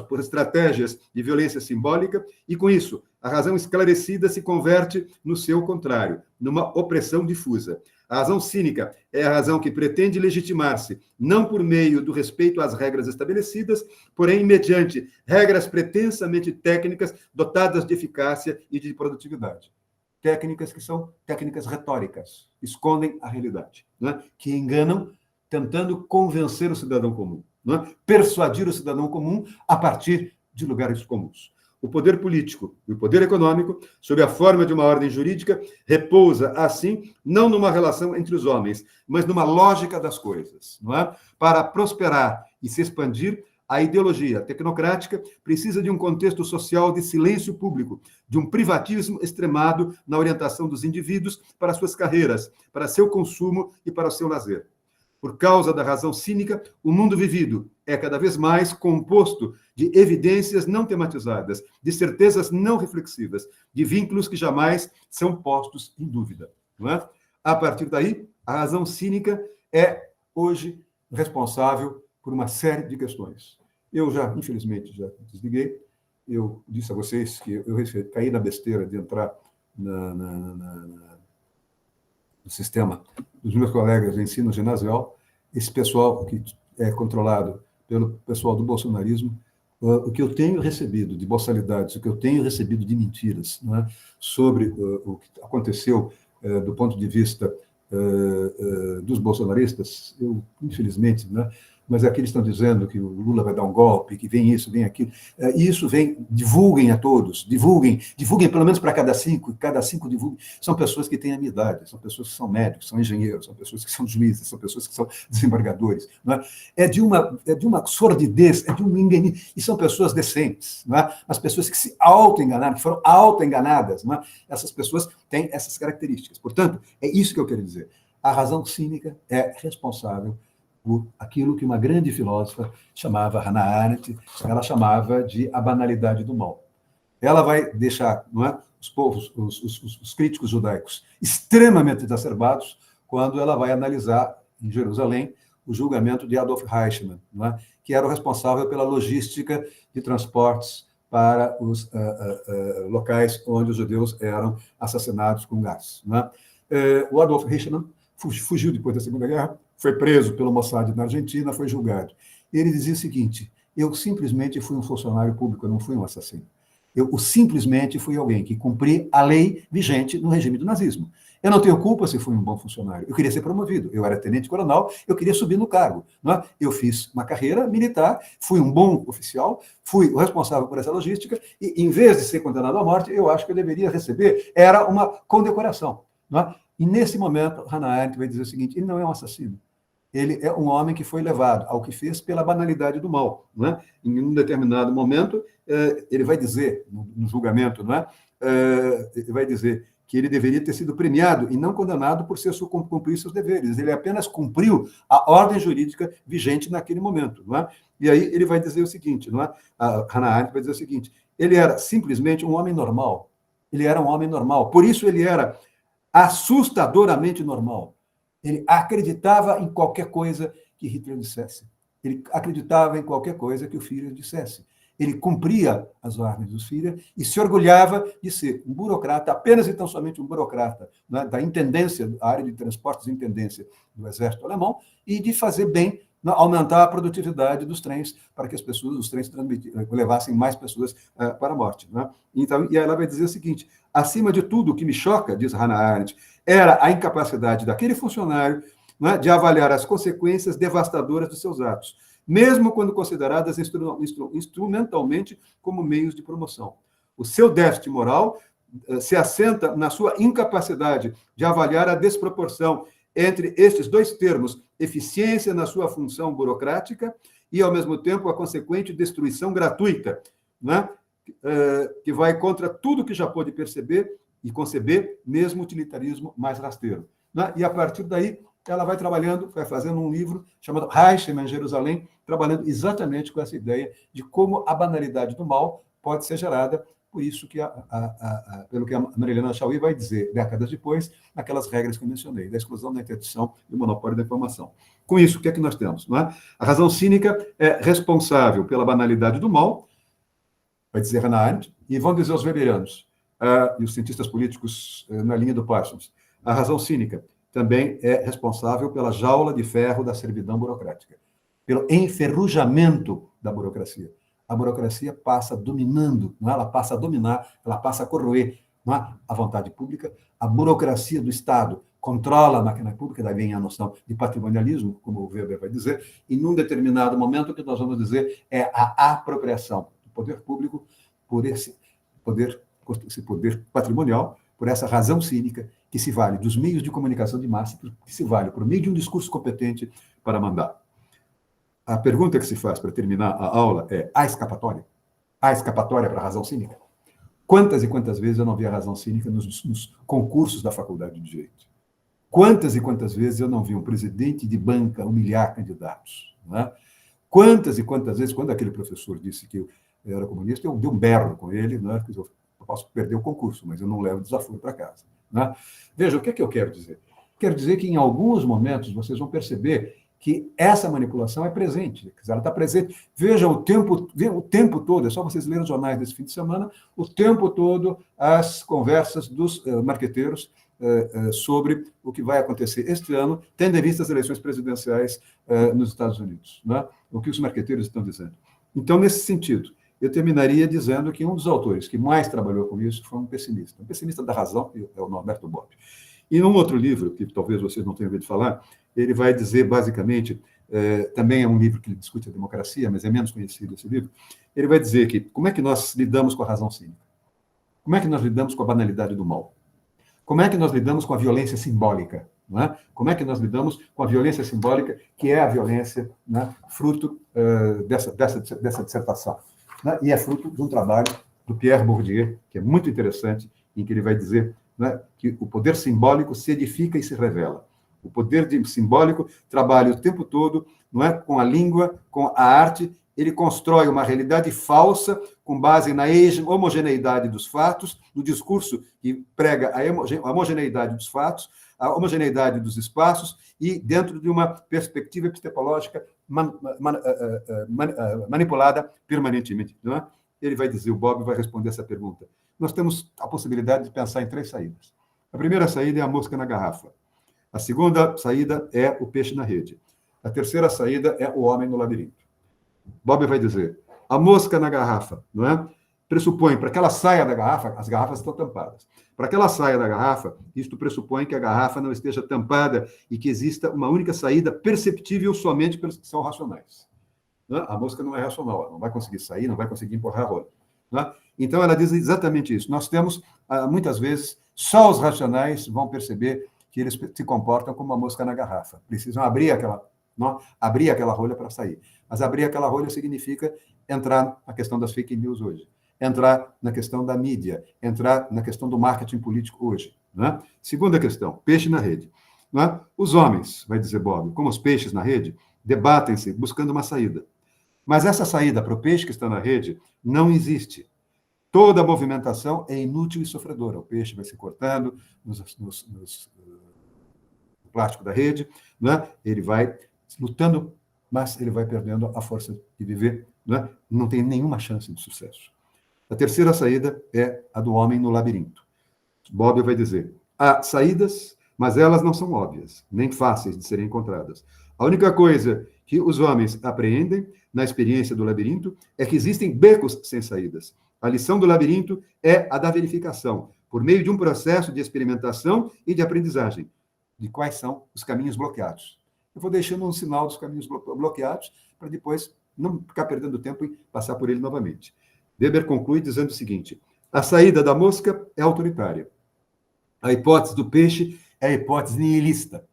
por estratégias de violência simbólica, e, com isso, a razão esclarecida se converte no seu contrário, numa opressão difusa. A razão cínica é a razão que pretende legitimar-se, não por meio do respeito às regras estabelecidas, porém mediante regras pretensamente técnicas dotadas de eficácia e de produtividade. Técnicas que são técnicas retóricas, escondem a realidade, né? Que enganam, tentando convencer o cidadão comum, né? Persuadir o cidadão comum a partir de lugares comuns. O poder político e o poder econômico, sob a forma de uma ordem jurídica, repousa, assim, não numa relação entre os homens, mas numa lógica das coisas. Não é? Para prosperar e se expandir, a ideologia tecnocrática precisa de um contexto social de silêncio público, de um privatismo extremado na orientação dos indivíduos para suas carreiras, para seu consumo e para o seu lazer. Por causa da razão cínica, o mundo vivido é cada vez mais composto de evidências não tematizadas, de certezas não reflexivas, de vínculos que jamais são postos em dúvida. Não é? A partir daí, a razão cínica é, hoje, responsável por uma série de questões. Eu já, infelizmente, já desliguei. Eu disse a vocês que eu caí na besteira de entrar no sistema dos meus colegas de ensino ginasial, esse pessoal que é controlado pelo pessoal do bolsonarismo, o que eu tenho recebido de boçalidades, o que eu tenho recebido de mentiras, né, sobre o que aconteceu do ponto de vista dos bolsonaristas, eu, infelizmente, né, mas aqui eles estão dizendo que o Lula vai dar um golpe, que vem isso, vem aquilo. Isso vem, divulguem a todos, divulguem pelo menos para cada cinco divulguem. São pessoas que têm a minha idade, são pessoas que são médicos, são engenheiros, são pessoas que são juízes, são pessoas que são desembargadores. Não é? É de uma sordidez, é de um engano, e são pessoas decentes, não é? As pessoas que se auto-enganaram, que foram auto-enganadas, não é? Essas pessoas têm essas características. Portanto, é isso que eu quero dizer. A razão cínica é responsável por aquilo que uma grande filósofa chamava, Hannah Arendt, ela chamava de a banalidade do mal. Ela vai deixar, não é, os povos, os críticos judaicos extremamente exacerbados quando ela vai analisar, em Jerusalém, o julgamento de Adolf Eichmann, não é, que era o responsável pela logística de transportes para os locais onde os judeus eram assassinados com gás. Não é? O Adolf Eichmann fugiu depois da Segunda Guerra, foi preso pelo Mossad na Argentina, foi julgado. Ele dizia o seguinte, Eu simplesmente fui um funcionário público, eu não fui um assassino. Eu simplesmente fui alguém que cumpri a lei vigente no regime do nazismo. Eu não tenho culpa se fui um bom funcionário. Eu queria ser promovido. Eu era tenente-coronel, eu queria subir no cargo. Não é? Eu fiz uma carreira militar, fui um bom oficial, fui o responsável por essa logística, e em vez de ser condenado à morte, eu acho que eu deveria receber, era uma condecoração. Não é? E nesse momento, Hannah Arendt vai dizer o seguinte: ele não é um assassino. Ele é um homem que foi levado ao que fez pela banalidade do mal. Não é? Em um determinado momento, ele vai dizer, no julgamento, não é? Ele vai dizer que ele deveria ter sido premiado e não condenado por cumprir seus deveres. Ele apenas cumpriu a ordem jurídica vigente naquele momento. Não é? E aí ele vai dizer o seguinte, não é? A Hannah Arendt vai dizer o seguinte: ele era simplesmente um homem normal. Ele era um homem normal. Por isso ele era assustadoramente normal. Ele acreditava em qualquer coisa que Hitler dissesse. Ele acreditava em qualquer coisa que o Führer dissesse. Ele cumpria as ordens do Führer e se orgulhava de ser um burocrata, apenas e tão somente um burocrata, né, da intendência, da área de transportes e intendência do exército alemão, e de fazer bem, aumentar a produtividade dos trens para que os trens levassem mais pessoas para a morte. Né? Então, e ela vai dizer o seguinte: acima de tudo, o que me choca, diz Hannah Arendt, era a incapacidade daquele funcionário, né, de avaliar as consequências devastadoras dos seus atos, mesmo quando consideradas instrumentalmente como meios de promoção. O seu déficit moral se assenta na sua incapacidade de avaliar a desproporção entre estes dois termos, eficiência na sua função burocrática e, ao mesmo tempo, a consequente destruição gratuita, né, que vai contra tudo que já pôde perceber e conceber, mesmo o utilitarismo mais rasteiro. Né? E, a partir daí, ela vai trabalhando, vai fazendo um livro chamado Reichem em Jerusalém, trabalhando exatamente com essa ideia de como a banalidade do mal pode ser gerada, por isso que, pelo que a Marilena Chauí vai dizer, décadas depois, naquelas regras que eu mencionei, da exclusão, da interdição e do monopólio da informação. Com isso, o que é que nós temos? Não é? A razão cínica é responsável pela banalidade do mal, vai dizer Hannah Arendt, e vão dizer os weberianos, e os cientistas políticos na linha do Parsons, a razão cínica também é responsável pela jaula de ferro da servidão burocrática, pelo enferrujamento da burocracia. A burocracia passa dominando, não é? Ela passa a dominar, ela passa a corroer, não é? A vontade pública. A burocracia do Estado controla a máquina pública, daí vem a noção de patrimonialismo, como o Weber vai dizer, e num determinado momento o que nós vamos dizer é a apropriação do poder público por esse poder patrimonial, por essa razão cínica que se vale dos meios de comunicação de massa, que se vale por meio de um discurso competente para mandar. A pergunta que se faz para terminar a aula é: há escapatória? Há escapatória para a razão cínica? Quantas e quantas vezes eu não vi a razão cínica nos concursos da Faculdade de Direito? Quantas e quantas vezes eu não vi um presidente de banca humilhar candidatos? Né? Quantas e quantas vezes, quando aquele professor disse que eu era comunista, eu dei um berro com ele, né? Eu posso perder o concurso, mas eu não levo desaforo para casa. Né? Veja, o que é que eu quero dizer? Quero dizer que, em alguns momentos, vocês vão perceber que essa manipulação é presente, ela está presente. Veja o tempo todo, é só vocês lerem os jornais desse fim de semana, o tempo todo as conversas dos marqueteiros sobre o que vai acontecer este ano, tendo em vista as eleições presidenciais nos Estados Unidos, né? O que os marqueteiros estão dizendo. Então, nesse sentido, eu terminaria dizendo que um dos autores que mais trabalhou com isso foi um pessimista da razão, é o Norberto Bobbio. E num outro livro, que talvez vocês não tenham ouvido falar, ele vai dizer, basicamente, também é um livro que discute a democracia, mas é menos conhecido esse livro, ele vai dizer que como é que nós lidamos com a razão cínica? Como é que nós lidamos com a banalidade do mal? Como é que nós lidamos com a violência simbólica? Não é? Como é que nós lidamos com a violência simbólica, que é a violência, né, fruto dessa dissertação? Né? E é fruto de um trabalho do Pierre Bourdieu, que é muito interessante, em que ele vai dizer, né, que o poder simbólico se edifica e se revela. O poder simbólico trabalha o tempo todo, não é, com a língua, com a arte. Ele constrói uma realidade falsa com base na homogeneidade dos fatos, no discurso que prega a homogeneidade dos fatos, a homogeneidade dos espaços e dentro de uma perspectiva epistemológica manipulada permanentemente. Não é? Ele vai dizer, o Bob vai responder essa pergunta. Nós temos a possibilidade de pensar em 3 saídas. A primeira saída é a mosca na garrafa. A segunda saída é o peixe na rede. A terceira saída é o homem no labirinto. Bob vai dizer, a mosca na garrafa, não é? Pressupõe, para que ela saia da garrafa, as garrafas estão tampadas. Para que ela saia da garrafa, isto pressupõe que a garrafa não esteja tampada e que exista uma única saída perceptível somente pelos que são racionais. Não é? A mosca não é racional, ela não vai conseguir sair, não vai conseguir empurrar a rola. Não é? Então, ela diz exatamente isso. Nós temos, muitas vezes, só os racionais vão perceber que eles se comportam como uma mosca na garrafa. Precisam abrir aquela rolha para sair. Mas abrir aquela rolha significa entrar na questão das fake news hoje, entrar na questão da mídia, entrar na questão do marketing político hoje. Né? Segunda questão, peixe na rede. Né? Os homens, vai dizer Bob, como os peixes na rede, debatem-se buscando uma saída. Mas essa saída para o peixe que está na rede não existe. Toda a movimentação é inútil e sofredora. O peixe vai se cortando no plástico da rede, né? Ele vai lutando, mas ele vai perdendo a força de viver, né? Não tem nenhuma chance de sucesso. A terceira saída é a do homem no labirinto. Bob vai dizer, há saídas, mas elas não são óbvias, nem fáceis de serem encontradas. A única coisa que os homens apreendem na experiência do labirinto é que existem becos sem saídas. A lição do labirinto é a da verificação, por meio de um processo de experimentação e de aprendizagem, de quais são os caminhos bloqueados. Eu vou deixando um sinal dos caminhos bloqueados para depois não ficar perdendo tempo em passar por ele novamente. Weber conclui dizendo o seguinte, a saída da mosca é autoritária. A hipótese do peixe é a hipótese nihilista.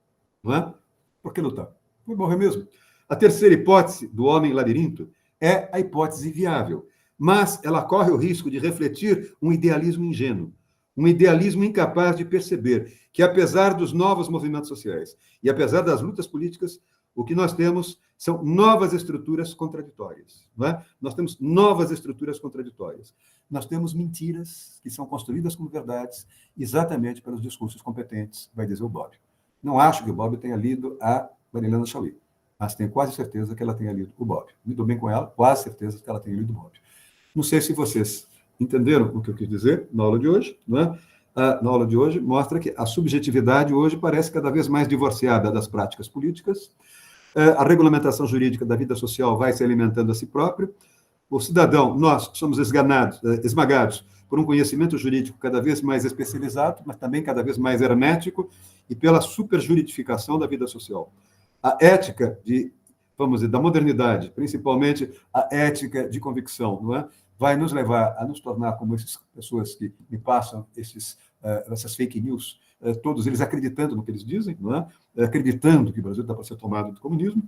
Não é? Por que lutar? Vai morrer mesmo. A terceira hipótese do homem labirinto é a hipótese viável, mas ela corre o risco de refletir um idealismo ingênuo, um idealismo incapaz de perceber que, apesar dos novos movimentos sociais e apesar das lutas políticas, o que nós temos são novas estruturas contraditórias. Não é? Nós temos novas estruturas contraditórias. Nós temos mentiras que são construídas como verdades exatamente pelos discursos competentes, vai dizer o Bob. Não acho que o Bob tenha lido a Marilena Chaui, mas tenho quase certeza que ela tenha lido o Bob. Me dou bem com ela, quase certeza que ela tenha lido o Bob. Não sei se vocês entenderam o que eu quis dizer na aula de hoje, não é? Na aula de hoje mostra que a subjetividade hoje parece cada vez mais divorciada das práticas políticas, a regulamentação jurídica da vida social vai se alimentando a si próprio, o cidadão, nós somos esmagados por um conhecimento jurídico cada vez mais especializado, mas também cada vez mais hermético, e pela superjuridificação da vida social. A ética vamos dizer, da modernidade, principalmente a ética de convicção, não é? Vai nos levar a nos tornar como essas pessoas que me passam essas fake news, todos eles acreditando no que eles dizem, não é? Acreditando que o Brasil está para ser tomado do comunismo,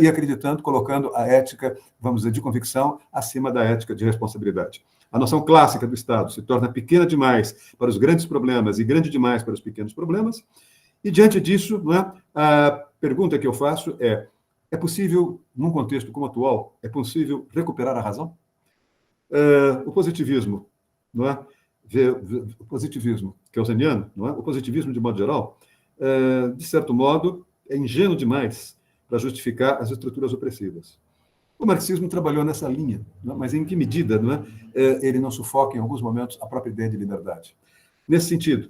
e acreditando, colocando a ética, vamos dizer, de convicção acima da ética de responsabilidade. A noção clássica do Estado se torna pequena demais para os grandes problemas e grande demais para os pequenos problemas, e diante disso, não é? A pergunta que eu faço é possível, num contexto como o atual, é possível recuperar a razão? O positivismo, não é? O positivismo keynesiano, não é? O positivismo, de modo geral, de certo modo, é ingênuo demais para justificar as estruturas opressivas. O marxismo trabalhou nessa linha, não é? Mas em que medida, não é? Ele não sufoca, em alguns momentos, a própria ideia de liberdade? Nesse sentido,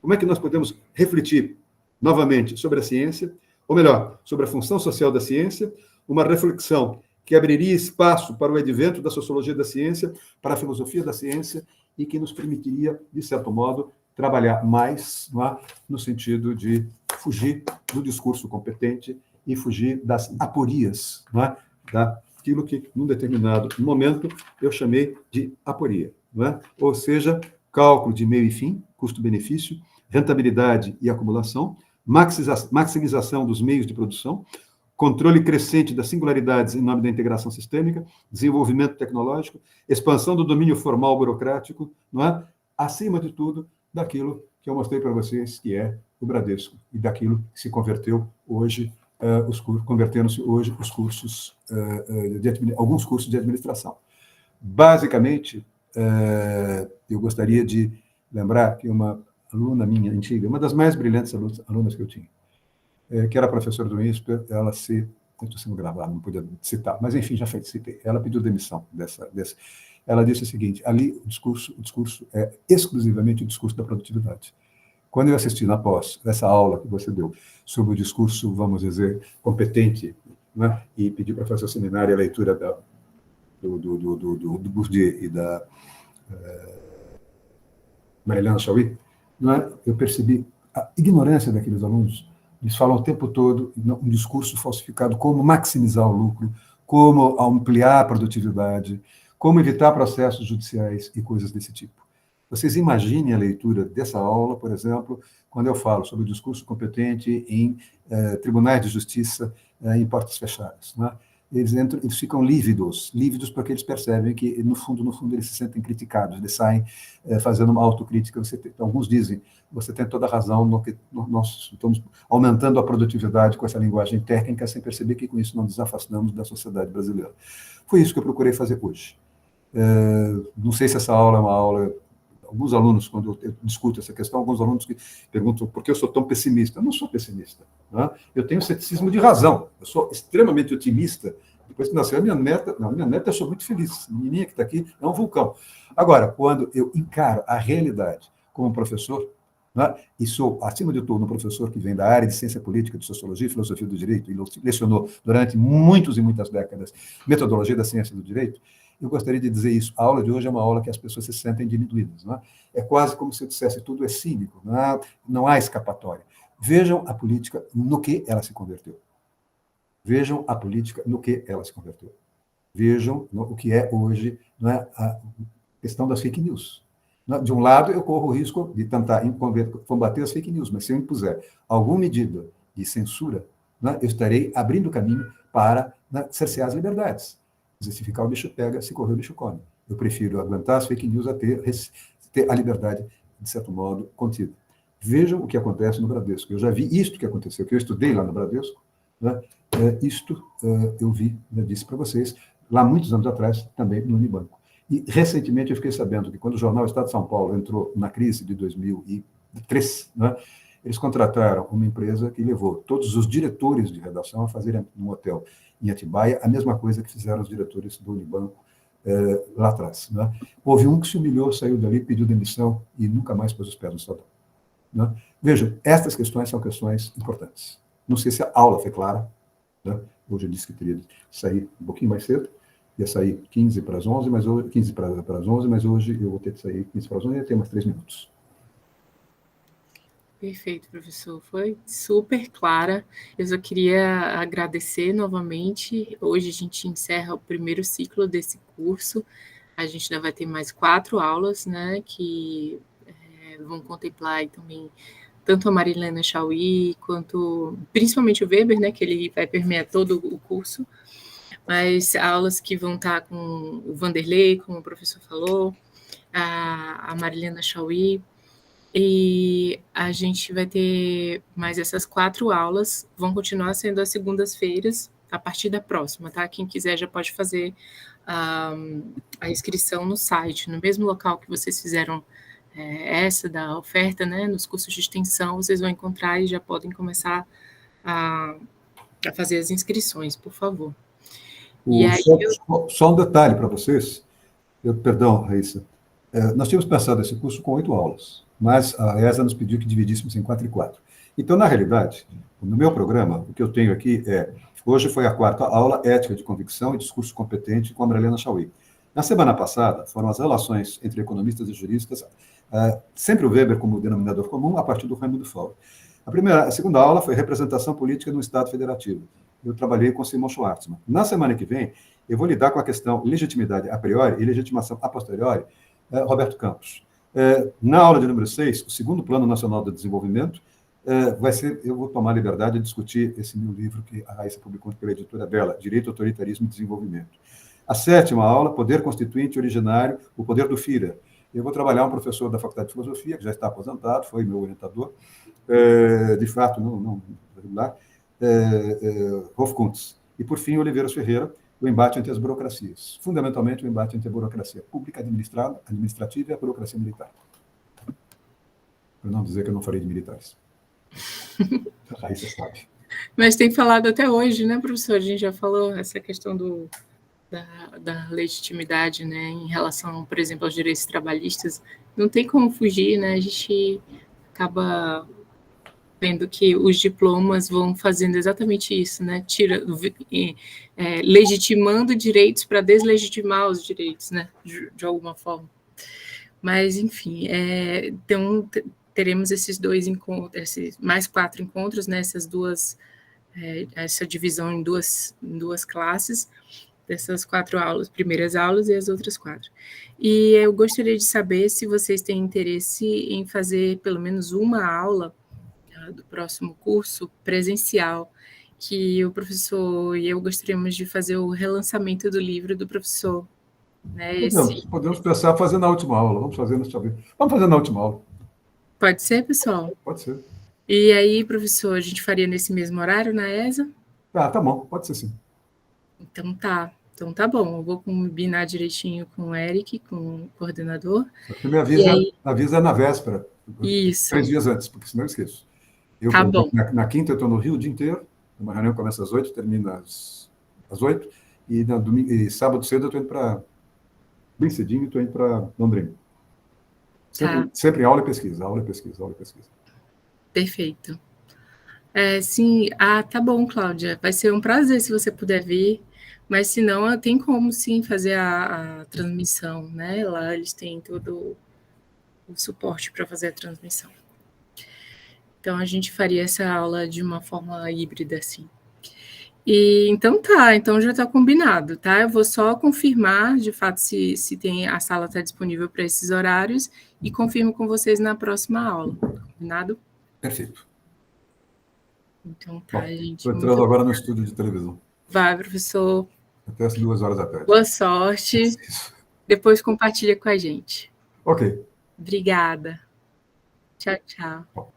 como é que nós podemos refletir novamente sobre a ciência, ou melhor, sobre a função social da ciência, uma reflexão que abriria espaço para o advento da sociologia da ciência, para a filosofia da ciência, e que nos permitiria, de certo modo, trabalhar mais, não é? No sentido de fugir do discurso competente e fugir das aporias, não é? Daquilo que, num determinado momento, eu chamei de aporia. Não é? Ou seja, cálculo de meio e fim, custo-benefício, rentabilidade e acumulação, maximização dos meios de produção, controle crescente das singularidades em nome da integração sistêmica, desenvolvimento tecnológico, expansão do domínio formal burocrático, não é? Acima de tudo, daquilo que eu mostrei para vocês, que é o Bradesco, e daquilo que se converteu hoje, convertendo-se hoje os cursos, alguns cursos de administração. Basicamente, eu gostaria de lembrar que uma aluna minha antiga, uma das mais brilhantes alunas que eu tinha, que era professora do INSPER, ela estou sendo gravado, não podia citar, mas enfim, já citei. Ela pediu demissão ela disse o seguinte, ali o discurso é exclusivamente o discurso da produtividade. Quando eu assisti na pós, essa aula que você deu, sobre o discurso, vamos dizer, competente, né? E pedi para fazer o seminário, a leitura do Bourdieu e da Mariana Chauí, não é? Eu percebi a ignorância daqueles alunos. Eles falam o tempo todo um discurso falsificado, como maximizar o lucro, como ampliar a produtividade, como evitar processos judiciais e coisas desse tipo. Vocês imaginem a leitura dessa aula, por exemplo, quando eu falo sobre o discurso competente em tribunais de justiça em portas fechadas. Não é? Eles ficam lívidos porque eles percebem que, no fundo, eles se sentem criticados, eles saem fazendo uma autocrítica. Alguns dizem, você tem toda a razão, nós estamos aumentando a produtividade com essa linguagem técnica, sem perceber que, com isso, não nos afastamos da sociedade brasileira. Foi isso que eu procurei fazer hoje. Não sei se essa aula é uma aula... Alguns alunos, quando eu discuto essa questão, alguns alunos que perguntam por que eu sou tão pessimista. Eu não sou pessimista. Né? Eu tenho ceticismo de razão. Eu sou extremamente otimista. Depois que nasceu a minha neta, eu sou muito feliz. A menininha que está aqui é um vulcão. Agora, quando eu encaro a realidade como professor, né, e sou, acima de tudo, um professor que vem da área de ciência política, de sociologia e filosofia do direito, e lecionou durante muitas e muitas décadas metodologia da ciência do direito, eu gostaria de dizer isso. A aula de hoje é uma aula que as pessoas se sentem diminuídas. Não é? É quase como se eu dissesse tudo é cínico, não há escapatória. Vejam a política no que ela se converteu. Vejam a política no que ela se converteu. Vejam o que é hoje, não é, a questão das fake news. De um lado, eu corro o risco de tentar combater as fake news, mas se eu impuser alguma medida de censura, né, eu estarei abrindo caminho para cercear as liberdades. Se ficar o bicho pega, se correr o bicho come. Eu prefiro aguentar as fake news a ter a liberdade, de certo modo, contida. Vejam o que acontece no Bradesco. Eu já vi isto que aconteceu, que eu estudei lá no Bradesco. Né? Eu vi, já disse para vocês, lá muitos anos atrás, também no Unibanco. E, recentemente, eu fiquei sabendo que, quando o jornal Estado de São Paulo entrou na crise de 2003, né, eles contrataram uma empresa que levou todos os diretores de redação a fazerem num hotel em Atibaia a mesma coisa que fizeram os diretores do Unibanco lá atrás. Né? Houve um que se humilhou, saiu dali, pediu demissão e nunca mais pôs os pés no Estadão. Né? Vejam, estas questões são questões importantes. Não sei se a aula foi clara. Né? Hoje eu disse que teria de sair um pouquinho mais cedo, ia sair 15 para as 11, mas hoje, 15 para as 11, mas hoje eu vou ter de sair 15 para as 11 e ia ter mais 3 minutos. Perfeito, professor. Foi super clara. Eu só queria agradecer novamente. Hoje a gente encerra o primeiro ciclo desse curso. A gente ainda vai ter mais 4 aulas, né, que vão contemplar aí também tanto a Marilena Chauí, quanto principalmente o Weber, né, que ele vai permear todo o curso, mas aulas que vão estar com o Vanderlei, como o professor falou, a Marilena Chauí, e a gente vai ter mais essas 4 aulas, vão continuar sendo às segundas-feiras, a partir da próxima, tá? Quem quiser já pode fazer a inscrição no site, no mesmo local que vocês fizeram essa da oferta, né? Nos cursos de extensão, vocês vão encontrar e já podem começar a fazer as inscrições, por favor. E aí, só um detalhe para vocês. Perdão, Raíssa. Nós tínhamos pensado esse curso com 8 aulas, mas a ESA nos pediu que dividíssemos em 4 e 4. Então, na realidade, no meu programa, o que eu tenho aqui hoje foi a 4ª aula, Ética de Convicção e Discurso Competente, com a Marilena Chauí. Na semana passada, foram as relações entre economistas e juristas, sempre o Weber como denominador comum, a partir do Raimundo Fauro. A segunda aula foi Representação Política no Estado Federativo. Eu trabalhei com Simon Schwartzman. Na semana que vem, eu vou lidar com a questão legitimidade a priori e legitimação a posteriori, Roberto Campos. Na aula de número 6, o segundo Plano Nacional de Desenvolvimento, eu vou tomar a liberdade de discutir esse meu livro que a Raíssa publicou pela editora Bela, Direito, Autoritarismo e Desenvolvimento. A 7ª aula, Poder Constituinte Originário, o Poder do Führer. Eu vou trabalhar um professor da Faculdade de Filosofia, que já está aposentado, foi meu orientador, de fato, não regular, Rolf Kuntz. E, por fim, Oliveiras Ferreira, o embate entre as burocracias. Fundamentalmente, o embate entre a burocracia pública administrativa e a burocracia militar. Para não dizer que eu não falei de militares. A Raíssa sabe. Mas tem falado até hoje, né, professor? A gente já falou essa questão da legitimidade, né, em relação, por exemplo, aos direitos trabalhistas. Não tem como fugir, né? A gente acaba vendo que os diplomas vão fazendo exatamente isso, né? Legitimando direitos para deslegitimar os direitos, né? De alguma forma. Mas, enfim, então teremos esses 2 encontros, mais 4 encontros, né? Essa divisão em duas classes, dessas 4 aulas, primeiras aulas e as outras 4. E eu gostaria de saber se vocês têm interesse em fazer pelo menos uma aula do próximo curso presencial, que o professor e eu gostaríamos de fazer o relançamento do livro do professor. Né? Podemos pensar fazer na última aula, vamos fazer na última aula. Pode ser, pessoal? Pode ser. E aí, professor, a gente faria nesse mesmo horário na ESA? Tá bom, pode ser sim. Então tá bom, eu vou combinar direitinho com o Eric, com o coordenador. Você me avisa na véspera. Isso. 3 dias antes, porque senão eu esqueço. Tá bom. Na quinta eu estou no Rio o dia inteiro, uma reunião começa às 8, termina às 8, e sábado cedo eu estou indo bem cedinho, estou indo para Londrina. Sempre aula e pesquisa, aula e pesquisa, aula e pesquisa. Perfeito. Sim, tá bom, Cláudia, vai ser um prazer se você puder vir, mas se não, tem como sim fazer a transmissão, né? Lá eles têm todo o suporte para fazer a transmissão. Então, a gente faria essa aula de uma forma híbrida, assim. Então já está combinado, tá? Eu vou só confirmar, de fato, se a sala está disponível para esses horários e confirmo com vocês na próxima aula, combinado? Perfeito. Então gente. Estou entrando agora no estúdio de televisão. Vai, professor. Até às 2 horas da tarde. Boa sorte. Depois compartilha com a gente. Ok. Obrigada. Tchau, tchau.